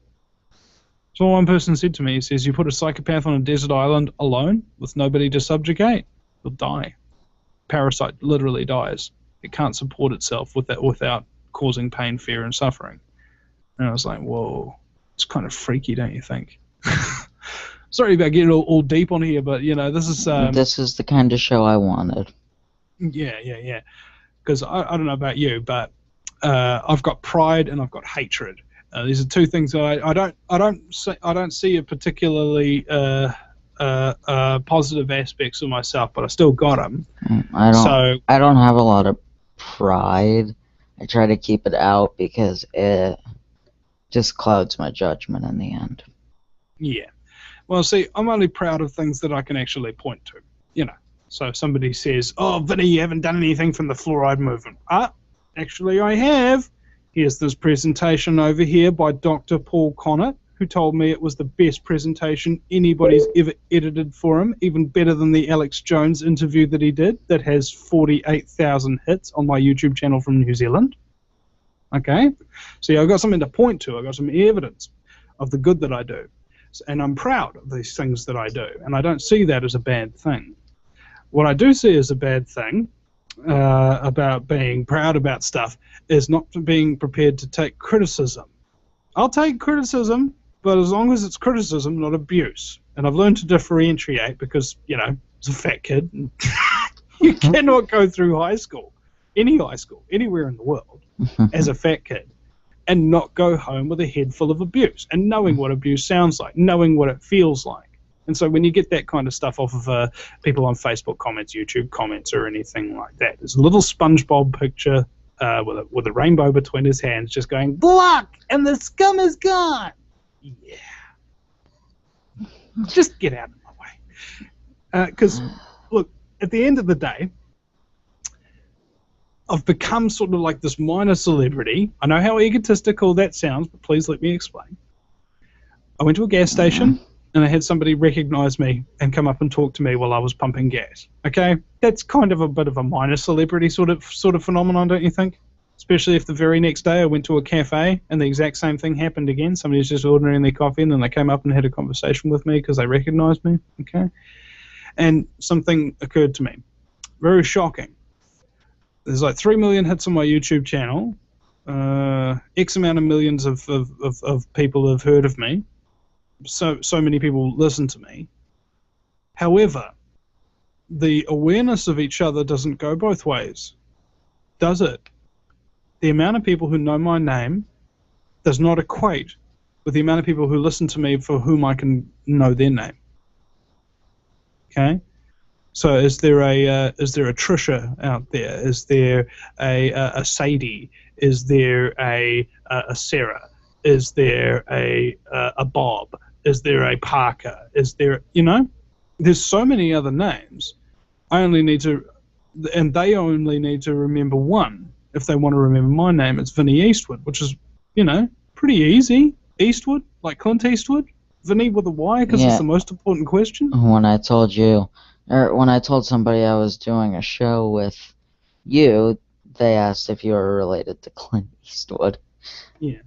So one person said to me, he says, you put a psychopath on a desert island alone with nobody to subjugate, he'll die. Parasite literally dies. It can't support itself without causing pain, fear, and suffering. And I was like, whoa, it's kind of freaky, don't you think? Sorry about getting all deep on here, but, this is... this is the kind of show I wanted. Yeah. Because I don't know about you, but I've got pride and I've got hatred. These are two things that I don't see a particularly positive aspects of myself, but I still got them. I don't have a lot of pride. I try to keep it out because it just clouds my judgment in the end. Yeah. Well, see, I'm only proud of things that I can actually point to. So if somebody says, "Oh, Vinny, you haven't done anything from the fluoride movement." Actually, I have. Here's this presentation over here by Dr. Paul Connett, who told me it was the best presentation anybody's ever edited for him, even better than the Alex Jones interview that he did that has 48,000 hits on my YouTube channel from New Zealand. Okay? See, I've got something to point to. I've got some evidence of the good that I do. And I'm proud of these things that I do. And I don't see that as a bad thing. What I do see as a bad thing about being proud about stuff is not being prepared to take criticism. I'll take criticism, but as long as it's criticism, not abuse. And I've learned to differentiate because, as a fat kid, you cannot go through high school, anywhere in the world, as a fat kid, and not go home with a head full of abuse and knowing what abuse sounds like, knowing what it feels like. And so when you get that kind of stuff off of people on Facebook comments, YouTube comments, or anything like that, there's a little SpongeBob picture with a rainbow between his hands just going, "Block, and the scum is gone." Yeah. Just get out of my way. Because, look, at the end of the day, I've become sort of like this minor celebrity. I know how egotistical that sounds, but please let me explain. I went to a gas station, and I had somebody recognize me and come up and talk to me while I was pumping gas. Okay? That's kind of a bit of a minor celebrity sort of phenomenon, don't you think? Especially if the very next day I went to a cafe and the exact same thing happened again. Somebody was just ordering their coffee and then they came up and had a conversation with me because they recognized me. Okay? And something occurred to me. Very shocking. There's like 3 million hits on my YouTube channel. X amount of millions of people have heard of me. So many people listen to me. However, the awareness of each other doesn't go both ways, does it? The amount of people who know my name does not equate with the amount of people who listen to me for whom I can know their name. Okay? So is there a Trisha out there? Is there a Sadie? Is there a Sarah? Is there a Bob? Is there a Parker? Is there, there's so many other names. I only need to, and they only need to remember one. If they want to remember my name, it's Vinny Eastwood, which is, pretty easy. Eastwood, like Clint Eastwood. Vinny with a Y, because it's the most important question. When I told somebody I was doing a show with you, they asked if you were related to Clint Eastwood. Yeah.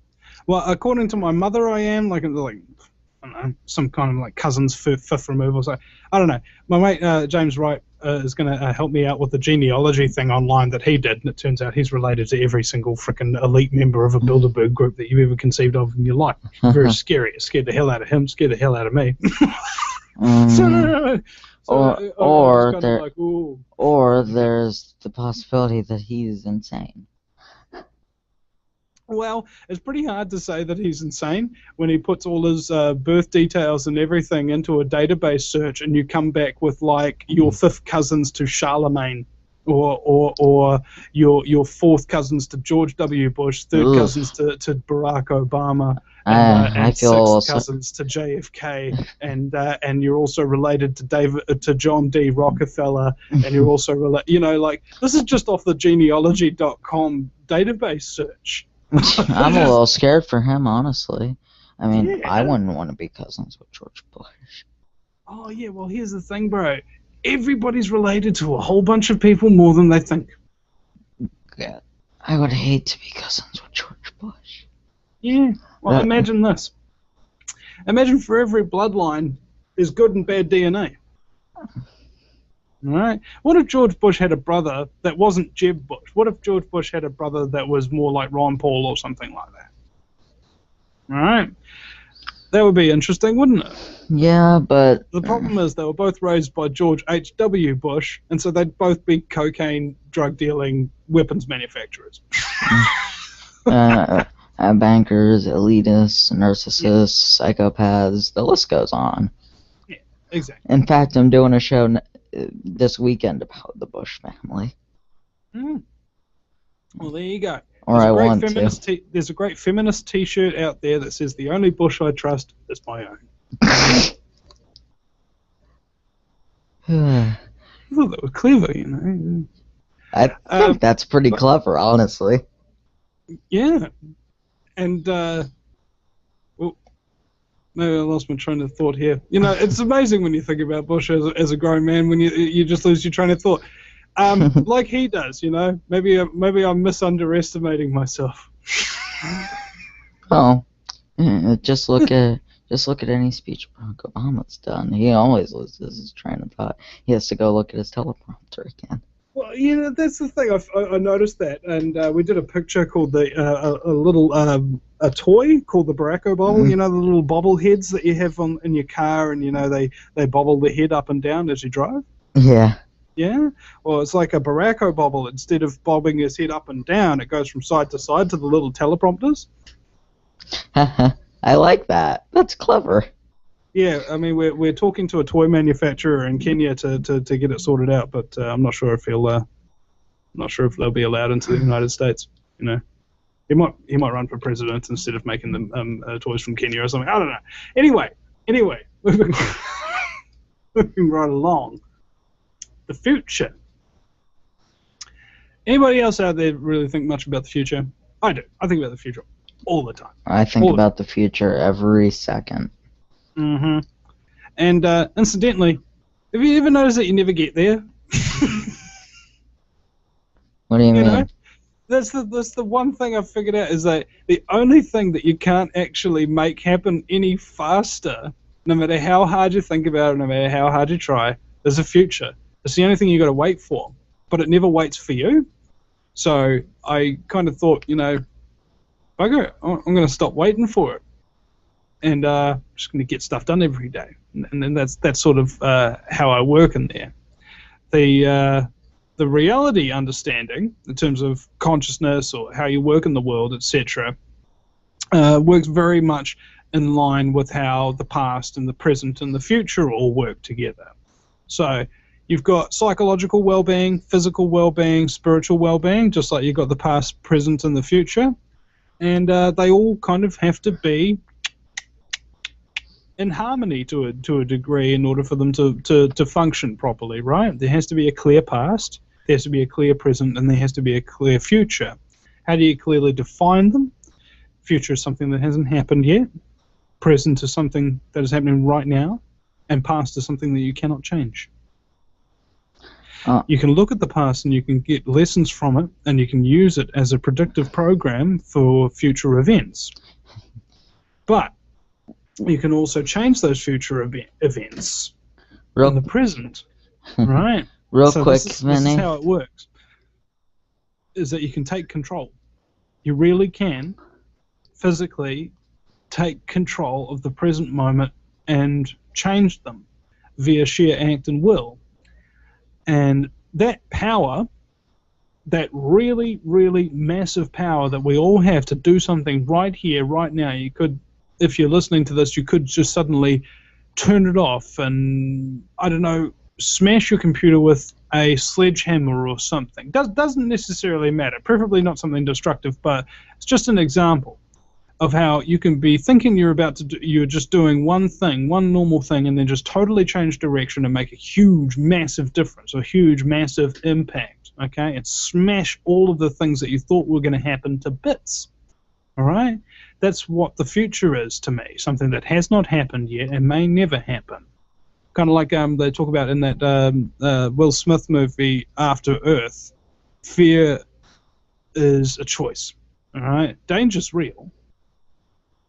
Well, according to my mother, I am like I don't know, some kind of like cousin's fifth removal. So I don't know. My mate James Wright is going to help me out with the genealogy thing online that he did, and it turns out he's related to every single freaking elite member of a Bilderberg group that you've ever conceived of in your life. Very scary. It scared the hell out of him. Scared the hell out of me. Or there's the possibility that he's insane. Well, it's pretty hard to say that he's insane when he puts all his birth details and everything into a database search, and you come back with like your fifth cousins to Charlemagne, or your fourth cousins to George W. Bush, third cousins to Barack Obama, and sixth cousins to JFK, and you're also related to John D. Rockefeller, and you're also related. Like this is just off the genealogy.com database search. I'm a little scared for him, honestly. I mean, I wouldn't want to be cousins with George Bush. Oh, yeah, well, here's the thing, bro. everybody's related to a whole bunch of people more than they think. Yeah. I would hate to be cousins with George Bush. Yeah. Well, imagine this. Imagine for every bloodline there's good and bad DNA. Right? What if George Bush had a brother that wasn't Jeb Bush? What if George Bush had a brother that was more like Ron Paul or something like that? Right? That would be interesting, wouldn't it? Yeah, but The problem is they were both raised by George H.W. Bush, and so they'd both be cocaine, drug-dealing, weapons manufacturers. bankers, elitists, narcissists, psychopaths, the list goes on. Yeah, exactly. In fact, I'm doing a show this weekend about the Bush family. Well, there you go. Or I want to. There's a great feminist T-shirt out there that says, "The only Bush I trust is my own." I thought that was clever, you know. I think that's pretty clever, honestly. Yeah. And, well, maybe I lost my train of thought here. You know, it's amazing when you think about Bush as a grown man, when you just lose your train of thought. Like he does, you know. Maybe I'm misunderestimating myself. Oh, just look at any speech Barack Obama's done. He always loses his train of thought. He has to go look at his teleprompter again. Well, you know, that's the thing. I noticed that, and we did a picture called a toy called the Barack bobble. You know, the little bobble heads that you have in your car, and you know they bobble the head up and down as you drive. Yeah. Yeah? Well, it's like a Barack bobble. Instead of bobbing his head up and down, it goes from side to side to the little teleprompters. I like that. That's clever. Yeah, I mean, we're talking to a toy manufacturer in Kenya to get it sorted out, but I'm not sure if they'll be allowed into the United States. You know, he might run for president instead of making them toys from Kenya or something. I don't know. Anyway, moving right along. The future. Anybody else out there really think much about the future? I do. I think about the future all the time. I think about the future every second. Mm-hmm. And incidentally, have you ever noticed that you never get there? What do you mean? Know? That's the one thing I've figured out is that the only thing that you can't actually make happen any faster, no matter how hard you think about it, no matter how hard you try, is the future. It's the only thing you got to wait for, but it never waits for you. So I kind of thought, you know, bugger it, I'm going to stop waiting for it, and I'm just going to get stuff done every day. And then that's sort of how I work in there. The reality understanding in terms of consciousness or how you work in the world, etc., works very much in line with how the past and the present and the future all work together. So you've got psychological well-being, physical well-being, spiritual well-being, just like you've got the past, present, and the future. And they all kind of have to be in harmony to a degree in order for them to function properly, right? There has to be a clear past, there has to be a clear present, and there has to be a clear future. How do you clearly define them? Future is something that hasn't happened yet. Present is something that is happening right now. And past is something that you cannot change. You can look at the past and you can get lessons from it, and you can use it as a predictive program for future events. But you can also change those future events in the present, right? Real so quick, this is how it works, is that you can take control. You really can physically take control of the present moment and change them via sheer act and will. And that power, that really, really massive power that we all have to do something right here, right now, you could, if you're listening to this, you could just suddenly turn it off and, I don't know, smash your computer with a sledgehammer or something. Doesn't necessarily matter, preferably not something destructive, but it's just an example of how you can be thinking you're just doing one thing, one normal thing, and then just totally change direction and make a huge, massive difference, a huge, massive impact, okay? And smash all of the things that you thought were going to happen to bits, all right? That's what the future is to me, something that has not happened yet and may never happen. Kind of like they talk about in that Will Smith movie After Earth. Fear is a choice. All right, danger's real,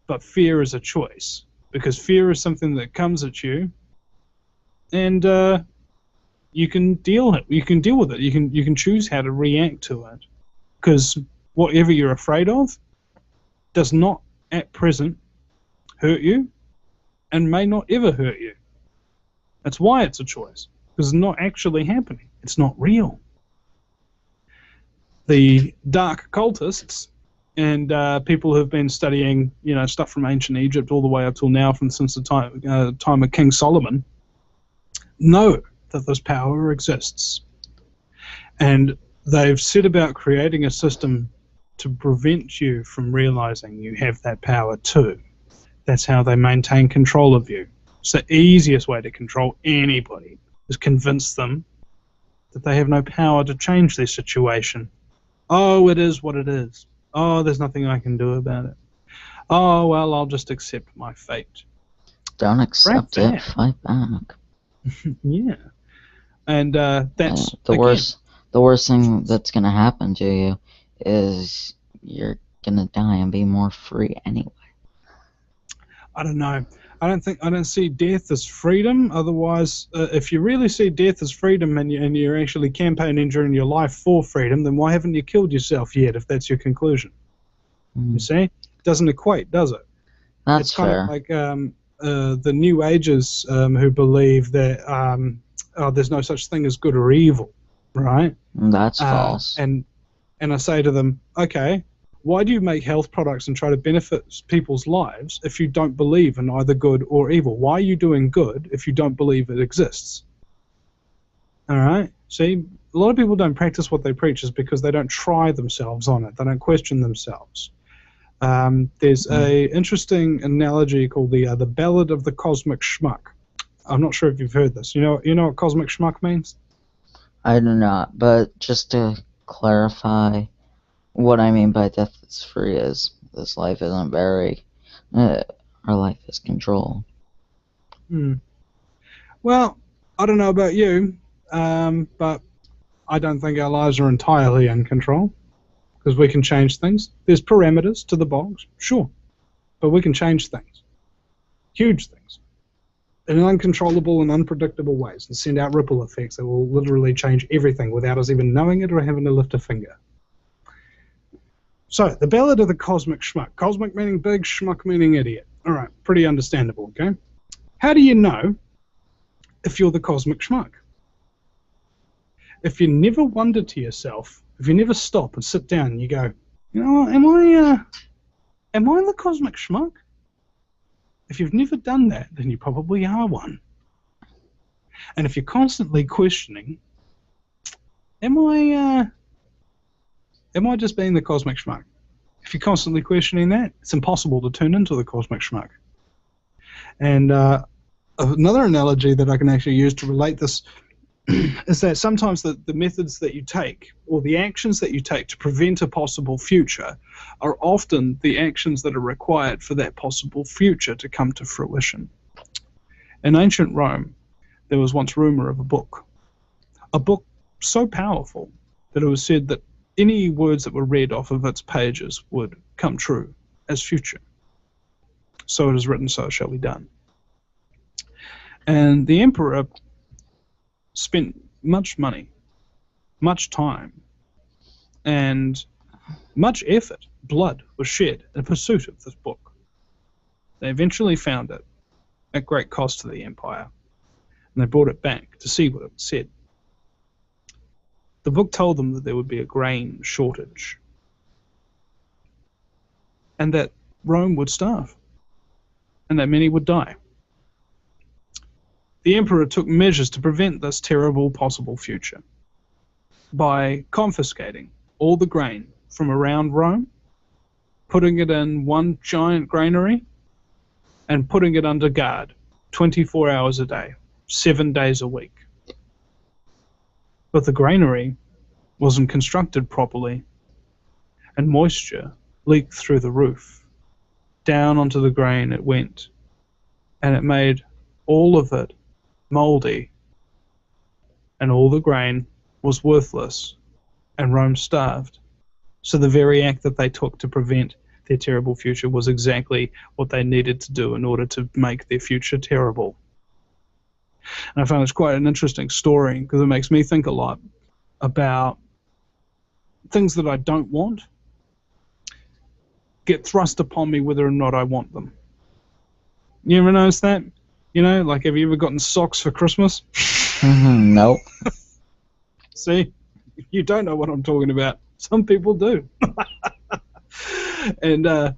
but fear is a choice, because fear is something that comes at you, and you can deal with it. You can choose how to react to it, because whatever you're afraid of does not at present hurt you, and may not ever hurt you. That's why it's a choice, because it's not actually happening. It's not real. The dark occultists and people who've been studying, stuff from ancient Egypt all the way up till now, since the time of King Solomon, know that this power exists, and they've set about creating a system to prevent you from realizing you have that power too. That's how they maintain control of you. It's the easiest way to control anybody, is convince them that they have no power to change their situation. Oh, it is what it is. Oh, there's nothing I can do about it. Oh, well, I'll just accept my fate. Don't accept it, fight back. Yeah. And that's the worst thing that's gonna happen to you is you're gonna die and be more free anyway. I don't know. I don't see death as freedom. Otherwise, if you really see death as freedom, and you're actually campaigning during your life for freedom, then why haven't you killed yourself yet? If that's your conclusion, you see, it doesn't equate, does it? That's it's kind fair. of like the New Agers who believe that there's no such thing as good or evil, right? That's false. And I say to them, okay, why do you make health products and try to benefit people's lives if you don't believe in either good or evil? Why are you doing good if you don't believe it exists? All right? See, a lot of people don't practice what they preach is because they don't try themselves on it. They don't question themselves. There's a interesting analogy called the Ballad of the Cosmic Schmuck. I'm not sure if you've heard this. You know what cosmic schmuck means? I do not, but just to clarify, what I mean by death is free is this life isn't very, our life is controlled. Well, I don't know about you, but I don't think our lives are entirely in control, because we can change things. There's parameters to the box, sure, but we can change things, huge things, in uncontrollable and unpredictable ways, and send out ripple effects that will literally change everything without us even knowing it or having to lift a finger. So, the Ballad of the Cosmic Schmuck. Cosmic meaning big, schmuck meaning idiot. All right, pretty understandable, okay? How do you know if you're the cosmic schmuck? If you never wonder to yourself, if you never stop and sit down and you go, am I the cosmic schmuck? If you've never done that, then you probably are one. And if you're constantly questioning, am I just being the cosmic schmuck? If you're constantly questioning that, it's impossible to turn into the cosmic schmuck. And another analogy that I can actually use to relate this is that sometimes the methods that you take, or the actions that you take to prevent a possible future, are often the actions that are required for that possible future to come to fruition. In ancient Rome, there was once rumor of a book so powerful that it was said that any words that were read off of its pages would come true as future. So it is written, so it shall be done. And the emperor spent much money, much time, and much effort, blood was shed in pursuit of this book. They eventually found it at great cost to the empire, and they brought it back to see what it said. The book told them that there would be a grain shortage, and that Rome would starve, and that many would die. The emperor took measures to prevent this terrible possible future by confiscating all the grain from around Rome, putting it in one giant granary, and putting it under guard 24 hours a day, 7 days a week. But the granary wasn't constructed properly, and moisture leaked through the roof. Down onto the grain it went, and it made all of it mouldy, and all the grain was worthless, and Rome starved. So the very act that they took to prevent their terrible future was exactly what they needed to do in order to make their future terrible. And I found it's quite an interesting story because it makes me think a lot about things that I don't want get thrust upon me whether or not I want them. You ever notice that? You know, like, have you ever gotten socks for Christmas? Nope. See? You don't know what I'm talking about. Some people do. And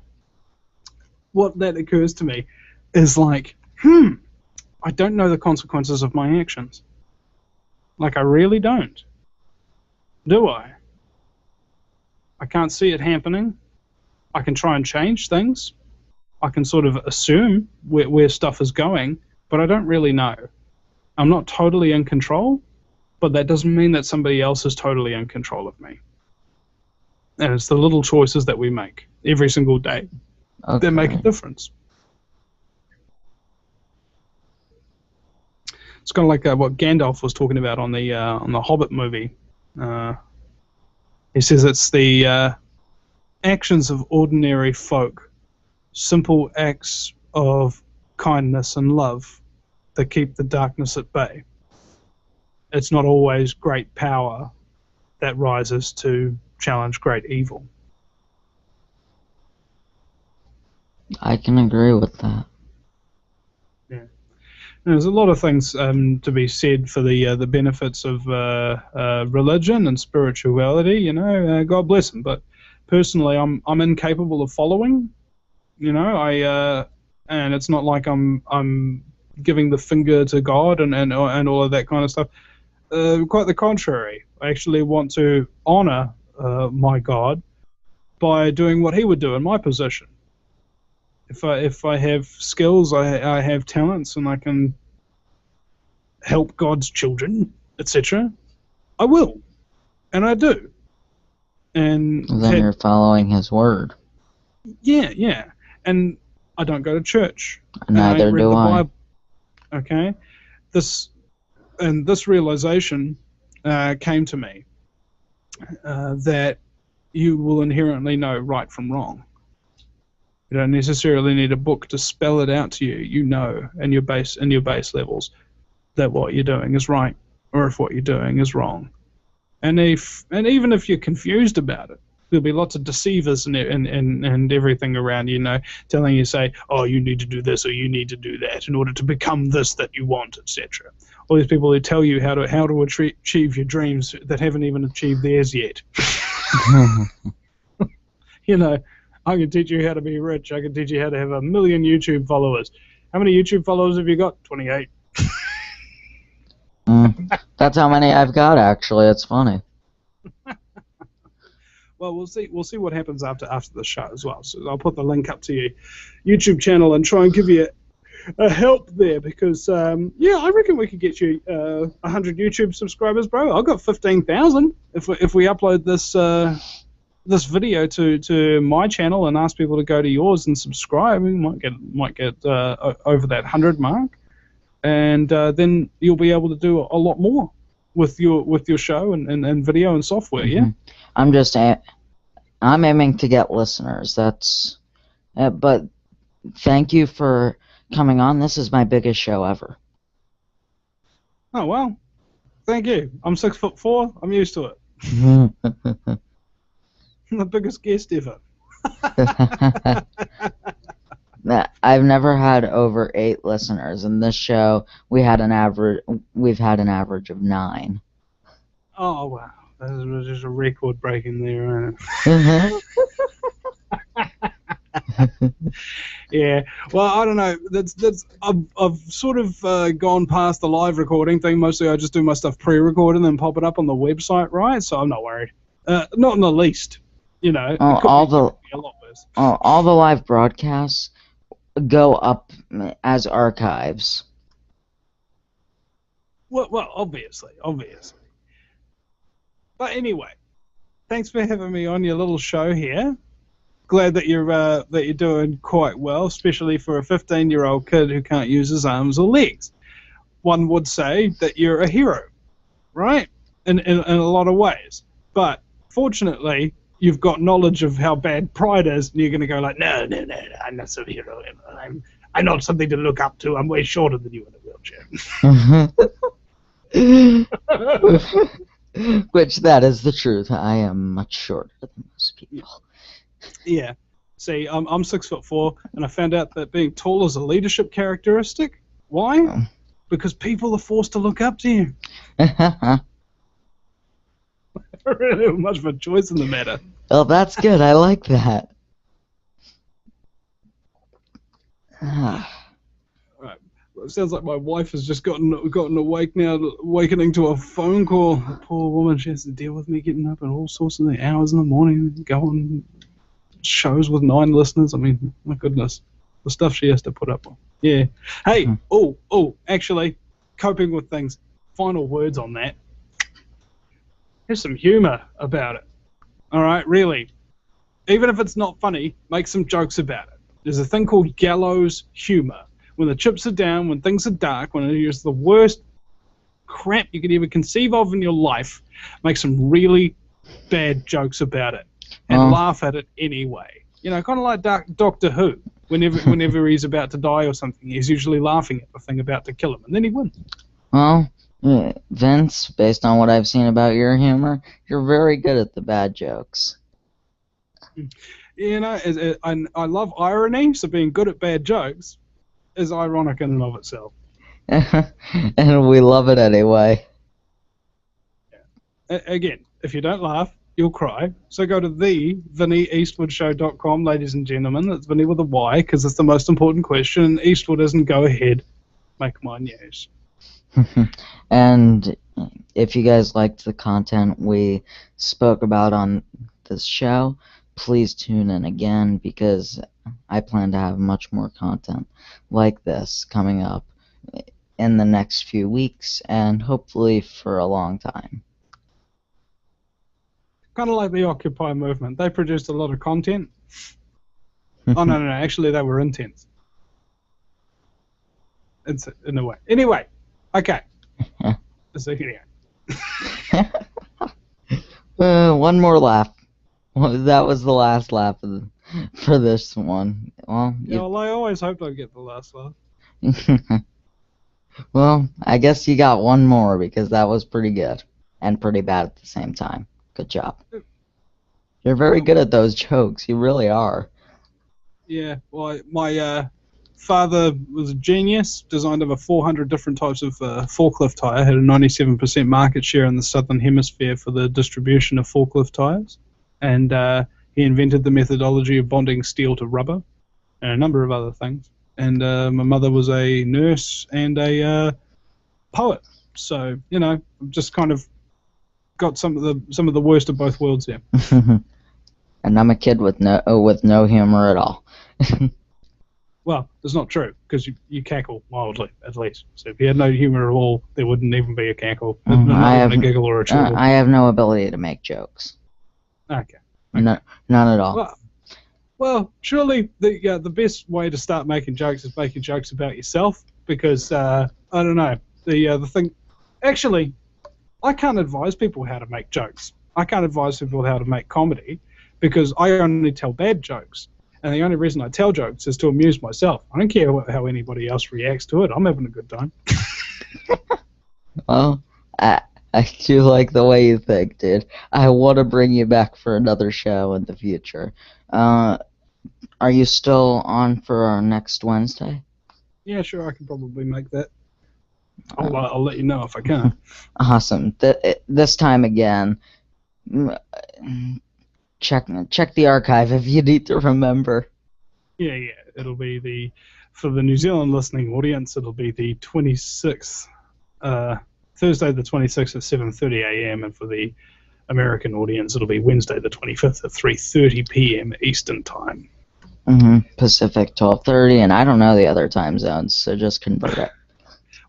what that occurs to me is like, I don't know the consequences of my actions. Like, I really don't. Do I? I can't see it happening. I can try and change things. I can sort of assume where stuff is going, but I don't really know. I'm not totally in control, but that doesn't mean that somebody else is totally in control of me. And it's the little choices that we make every single day that make a difference. It's kind of like what Gandalf was talking about on the Hobbit movie. He says it's the actions of ordinary folk, simple acts of kindness and love that keep the darkness at bay. It's not always great power that rises to challenge great evil. I can agree with that. Yeah. There's a lot of things to be said for the benefits of religion and spirituality. You know, God bless them. But personally, I'm incapable of following. You know, and it's not like I'm giving the finger to God and all of that kind of stuff. Quite the contrary. I actually want to honor my God by doing what He would do in my position. If I have skills, I have talents, and I can help God's children, etc., I will, and I do. And then you're following His word. Yeah. And I don't go to church. Neither do I. Bible. Okay, this realization came to me that you will inherently know right from wrong. You don't necessarily need a book to spell it out to you. You know, in your base levels, that what you're doing is right, or if what you're doing is wrong. And even if you're confused about it, there'll be lots of deceivers and everything around, you know, telling you, say, oh, you need to do this or you need to do that in order to become this that you want, etc. All these people who tell you how to achieve your dreams that haven't even achieved theirs yet. You know, I can teach you how to be rich. I can teach you how to have 1 million YouTube followers. How many YouTube followers have you got? 28. That's how many I've got, actually. It's funny. Well, we'll see what happens after the show as well. So I'll put the link up to your YouTube channel and try and give you a help there because, yeah, I reckon we could get you 100 YouTube subscribers, bro. I've got 15,000. If we upload this video to my channel and ask people to go to yours and subscribe, we might get over that 100 mark, and then you'll be able to do a lot more with your show and video and software. Yeah. I'm aiming to get listeners. That's, but thank you for coming on. This is my biggest show ever. Oh well, thank you. I'm 6'4". I'm used to it. I'm the biggest guest ever. I've never had over 8 listeners. In this show, we've had an average of 9. Oh wow. That was just a record breaking there. Yeah. Well, I don't know. I've sort of gone past the live recording thing. Mostly, I just do my stuff pre-recorded and then pop it up on the website, right? So I'm not worried. Not in the least. You know. All the live broadcasts go up as archives. Well, obviously. But anyway, thanks for having me on your little show here. Glad that you're doing quite well, especially for a 15-year-old kid who can't use his arms or legs. one would say that you're a hero, right? In a lot of ways. But fortunately, you've got knowledge of how bad pride is, and you're going to go like, no, I'm not some hero. I'm not something to look up to. I'm way shorter than you in a wheelchair. Which, that is the truth. I am much shorter than most people. Yeah. See, I'm 6'4", and I found out that being tall is a leadership characteristic. Why? Oh. Because people are forced to look up to you. Really much of a choice in the matter. Well, that's good. I like that. Right. Well, it sounds like my wife has just gotten awake now, awakening to a phone call. The poor woman, she has to deal with me getting up at all sorts of hours in the morning, going shows with 9 listeners. I mean, my goodness, the stuff she has to put up with. Yeah. Hey, actually, coping with things. Final words on that. There's some humor about it. All right, really. Even if it's not funny, make some jokes about it. There's a thing called gallows humor. When the chips are down, when things are dark, when it is the worst crap you could ever conceive of in your life, make some really bad jokes about it and laugh at it anyway. You know, kind of like Doctor Who. Whenever he's about to die or something, he's usually laughing at the thing about to kill him, and then he wins. Well, Vince, based on what I've seen about your humor, you're very good at the bad jokes. You know, I love irony, so being good at bad jokes is ironic in and of itself. And we love it anyway. Yeah. Again, if you don't laugh, you'll cry. So go to theVinnyEastwoodShow.com, ladies and gentlemen. That's Vinny with a Y, because it's the most important question. Eastwood isn't go ahead, make my news. And if you guys liked the content we spoke about on this show, please tune in again, because I plan to have much more content like this coming up in the next few weeks, and hopefully for a long time. Kind of like the Occupy movement. They produced a lot of content. Oh, no, actually they were intense. It's in a way. Anyway, okay. So here One more laugh. Well, that was the last laugh for this one. Well, yeah, well, I always hoped I'd get the last laugh. Well, I guess you got one more, because that was pretty good and pretty bad at the same time. Good job. You're very good at those jokes. You really are. Yeah, well, my father was a genius, designed over 400 different types of forklift tire, had a 97% market share in the southern hemisphere for the distribution of forklift tires, and he invented the methodology of bonding steel to rubber and a number of other things. And my mother was a nurse and a poet, so you know, just kind of got some of the worst of both worlds here. And I'm a kid with no humor at all. Well, it's not true, because you cackle mildly, at least. So if you had no humor at all, there wouldn't even be a cackle. Not even a giggle or a chuckle. I have no ability to make jokes. Okay. None at all. Well, surely the best way to start making jokes is making jokes about yourself, because I don't know, the thing. Actually, I can't advise people how to make jokes. I can't advise people how to make comedy, because I only tell bad jokes. And the only reason I tell jokes is to amuse myself. I don't care how anybody else reacts to it. I'm having a good time. Well, I do like the way you think, dude. I want to bring you back for another show in the future. Are you still on for our next Wednesday? Yeah, sure, I can probably make that. I'll let you know if I can. Awesome. This time again, check the archive if you need to remember. Yeah. It'll be for the New Zealand listening audience, it'll be the 26th, Thursday the 26th at 7:30 a.m. and for the American audience, it'll be Wednesday the 25th at 3:30 p.m. Eastern Time. Pacific 12:30, and I don't know the other time zones, so just convert it.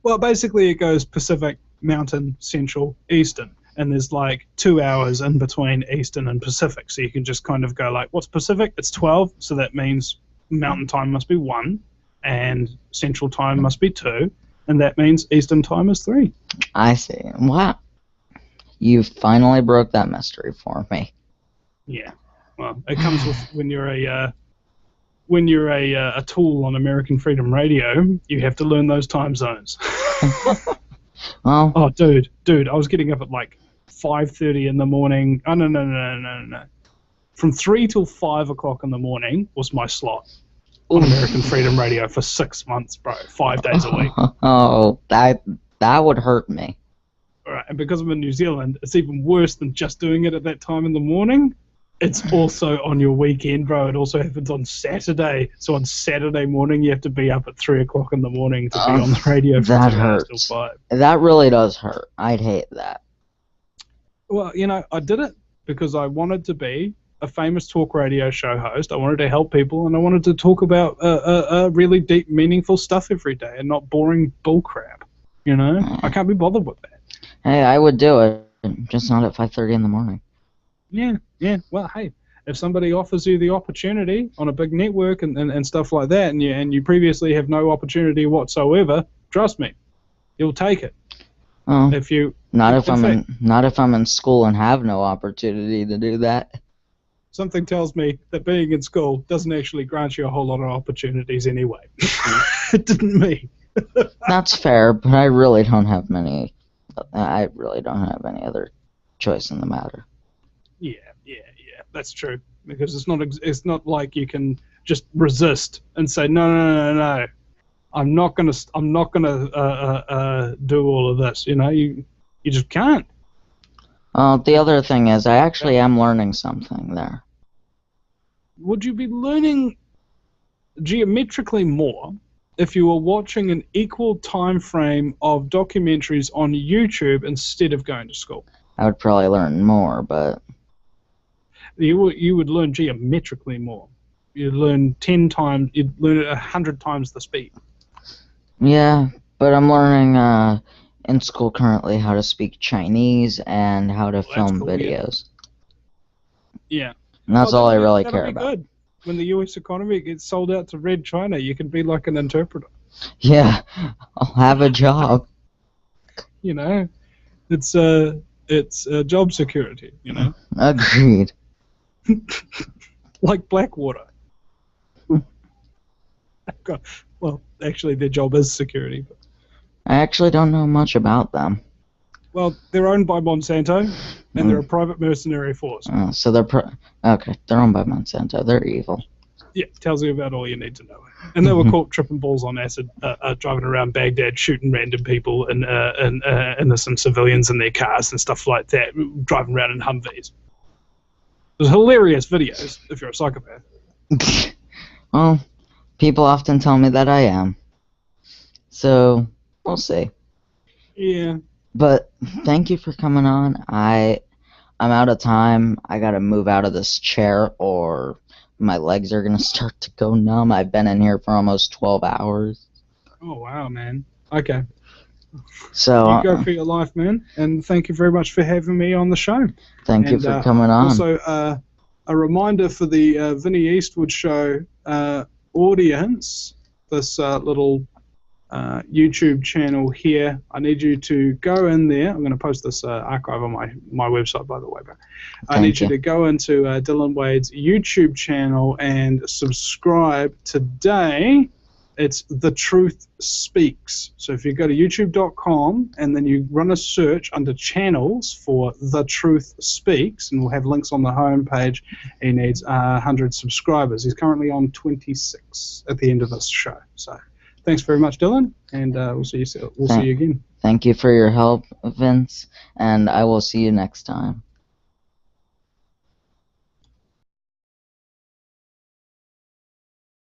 Well, basically it goes Pacific, Mountain, Central, Eastern. And there's like 2 hours in between Eastern and Pacific. So you can just kind of go like, what's Pacific? It's 12, so that means Mountain Time must be 1, and Central Time must be 2, and that means Eastern time is 3. I see. Wow. You finally broke that mystery for me. Yeah. Well, it comes with when you're a tool on American Freedom Radio, you have to learn those time zones. Well, Oh, dude, I was getting up at like 5:30 in the morning. Oh, no. From 3 till 5 o'clock in the morning was my slot on American Freedom Radio for 6 months, bro. 5 days a week. Oh, that would hurt me. All right, and because I'm in New Zealand, it's even worse than just doing it at that time in the morning. It's also on your weekend, bro. It also happens on Saturday. So on Saturday morning, you have to be up at 3 o'clock in the morning to be on the radio from That 2 hours till hurts. 5. That really does hurt. I'd hate that. Well, I did it because I wanted to be a famous talk radio show host. I wanted to help people, and I wanted to talk about really deep, meaningful stuff every day and not boring bullcrap. I can't be bothered with that. Hey, I would do it, just not at 5:30 in the morning. Yeah. Well, hey, if somebody offers you the opportunity on a big network and stuff like that, and you previously have no opportunity whatsoever, trust me, you'll take it. Oh, If you not if I'm in school and have no opportunity to do that. Something tells me that being in school doesn't actually grant you a whole lot of opportunities anyway. It didn't me. That's fair, but I really don't have any other choice in the matter. Yeah, that's true. Because it's not like you can just resist and say no. I'm not gonna do all of this. You just can't. The other thing is, I actually am learning something there. Would you be learning geometrically more if you were watching an equal time frame of documentaries on YouTube instead of going to school? I would probably learn more, but you would learn geometrically more. You'd learn 10 times. You'd learn at 100 times the speed. yeah. But I'm learning in school currently how to speak Chinese and how to film cool, videos. Yeah. And that's all I really care that'll be about. Good. When the U.S. economy gets sold out to Red China, you can be like an interpreter. Yeah, I'll have a job. It's job security. Agreed. Like Blackwater. Well, actually, their job is security. But, I actually don't know much about them. well, they're owned by Monsanto, and they're a private mercenary force. So they're okay. They're owned by Monsanto. They're evil. Yeah, tells you about all you need to know. And they were caught tripping balls on acid, driving around Baghdad, shooting random people and innocent civilians in their cars and stuff like that, driving around in Humvees. It was hilarious videos if you're a psychopath. Well, people often tell me that I am. So we'll see. Yeah. But thank you for coming on. I'm out of time. I gotta move out of this chair or my legs are gonna start to go numb. I've been in here for almost 12 hours. Oh, wow, man. Okay. So you go for your life, man. And thank you very much for having me on the show. Thank you for coming on. Also, a reminder for the Vinnie Eastwood show audience, this little YouTube channel here. I need you to go in there. I'm going to post this archive on my website, by the way. But I need you to go into Dylan Wade's YouTube channel and subscribe today. It's The Truth Speaks. So if you go to youtube.com and then you run a search under channels for The Truth Speaks, and we'll have links on the home page. He needs 100 subscribers. He's currently on 26 at the end of this show. So thanks very much, Dylan, and we'll see you again. Thank you for your help, Vince, and I will see you next time.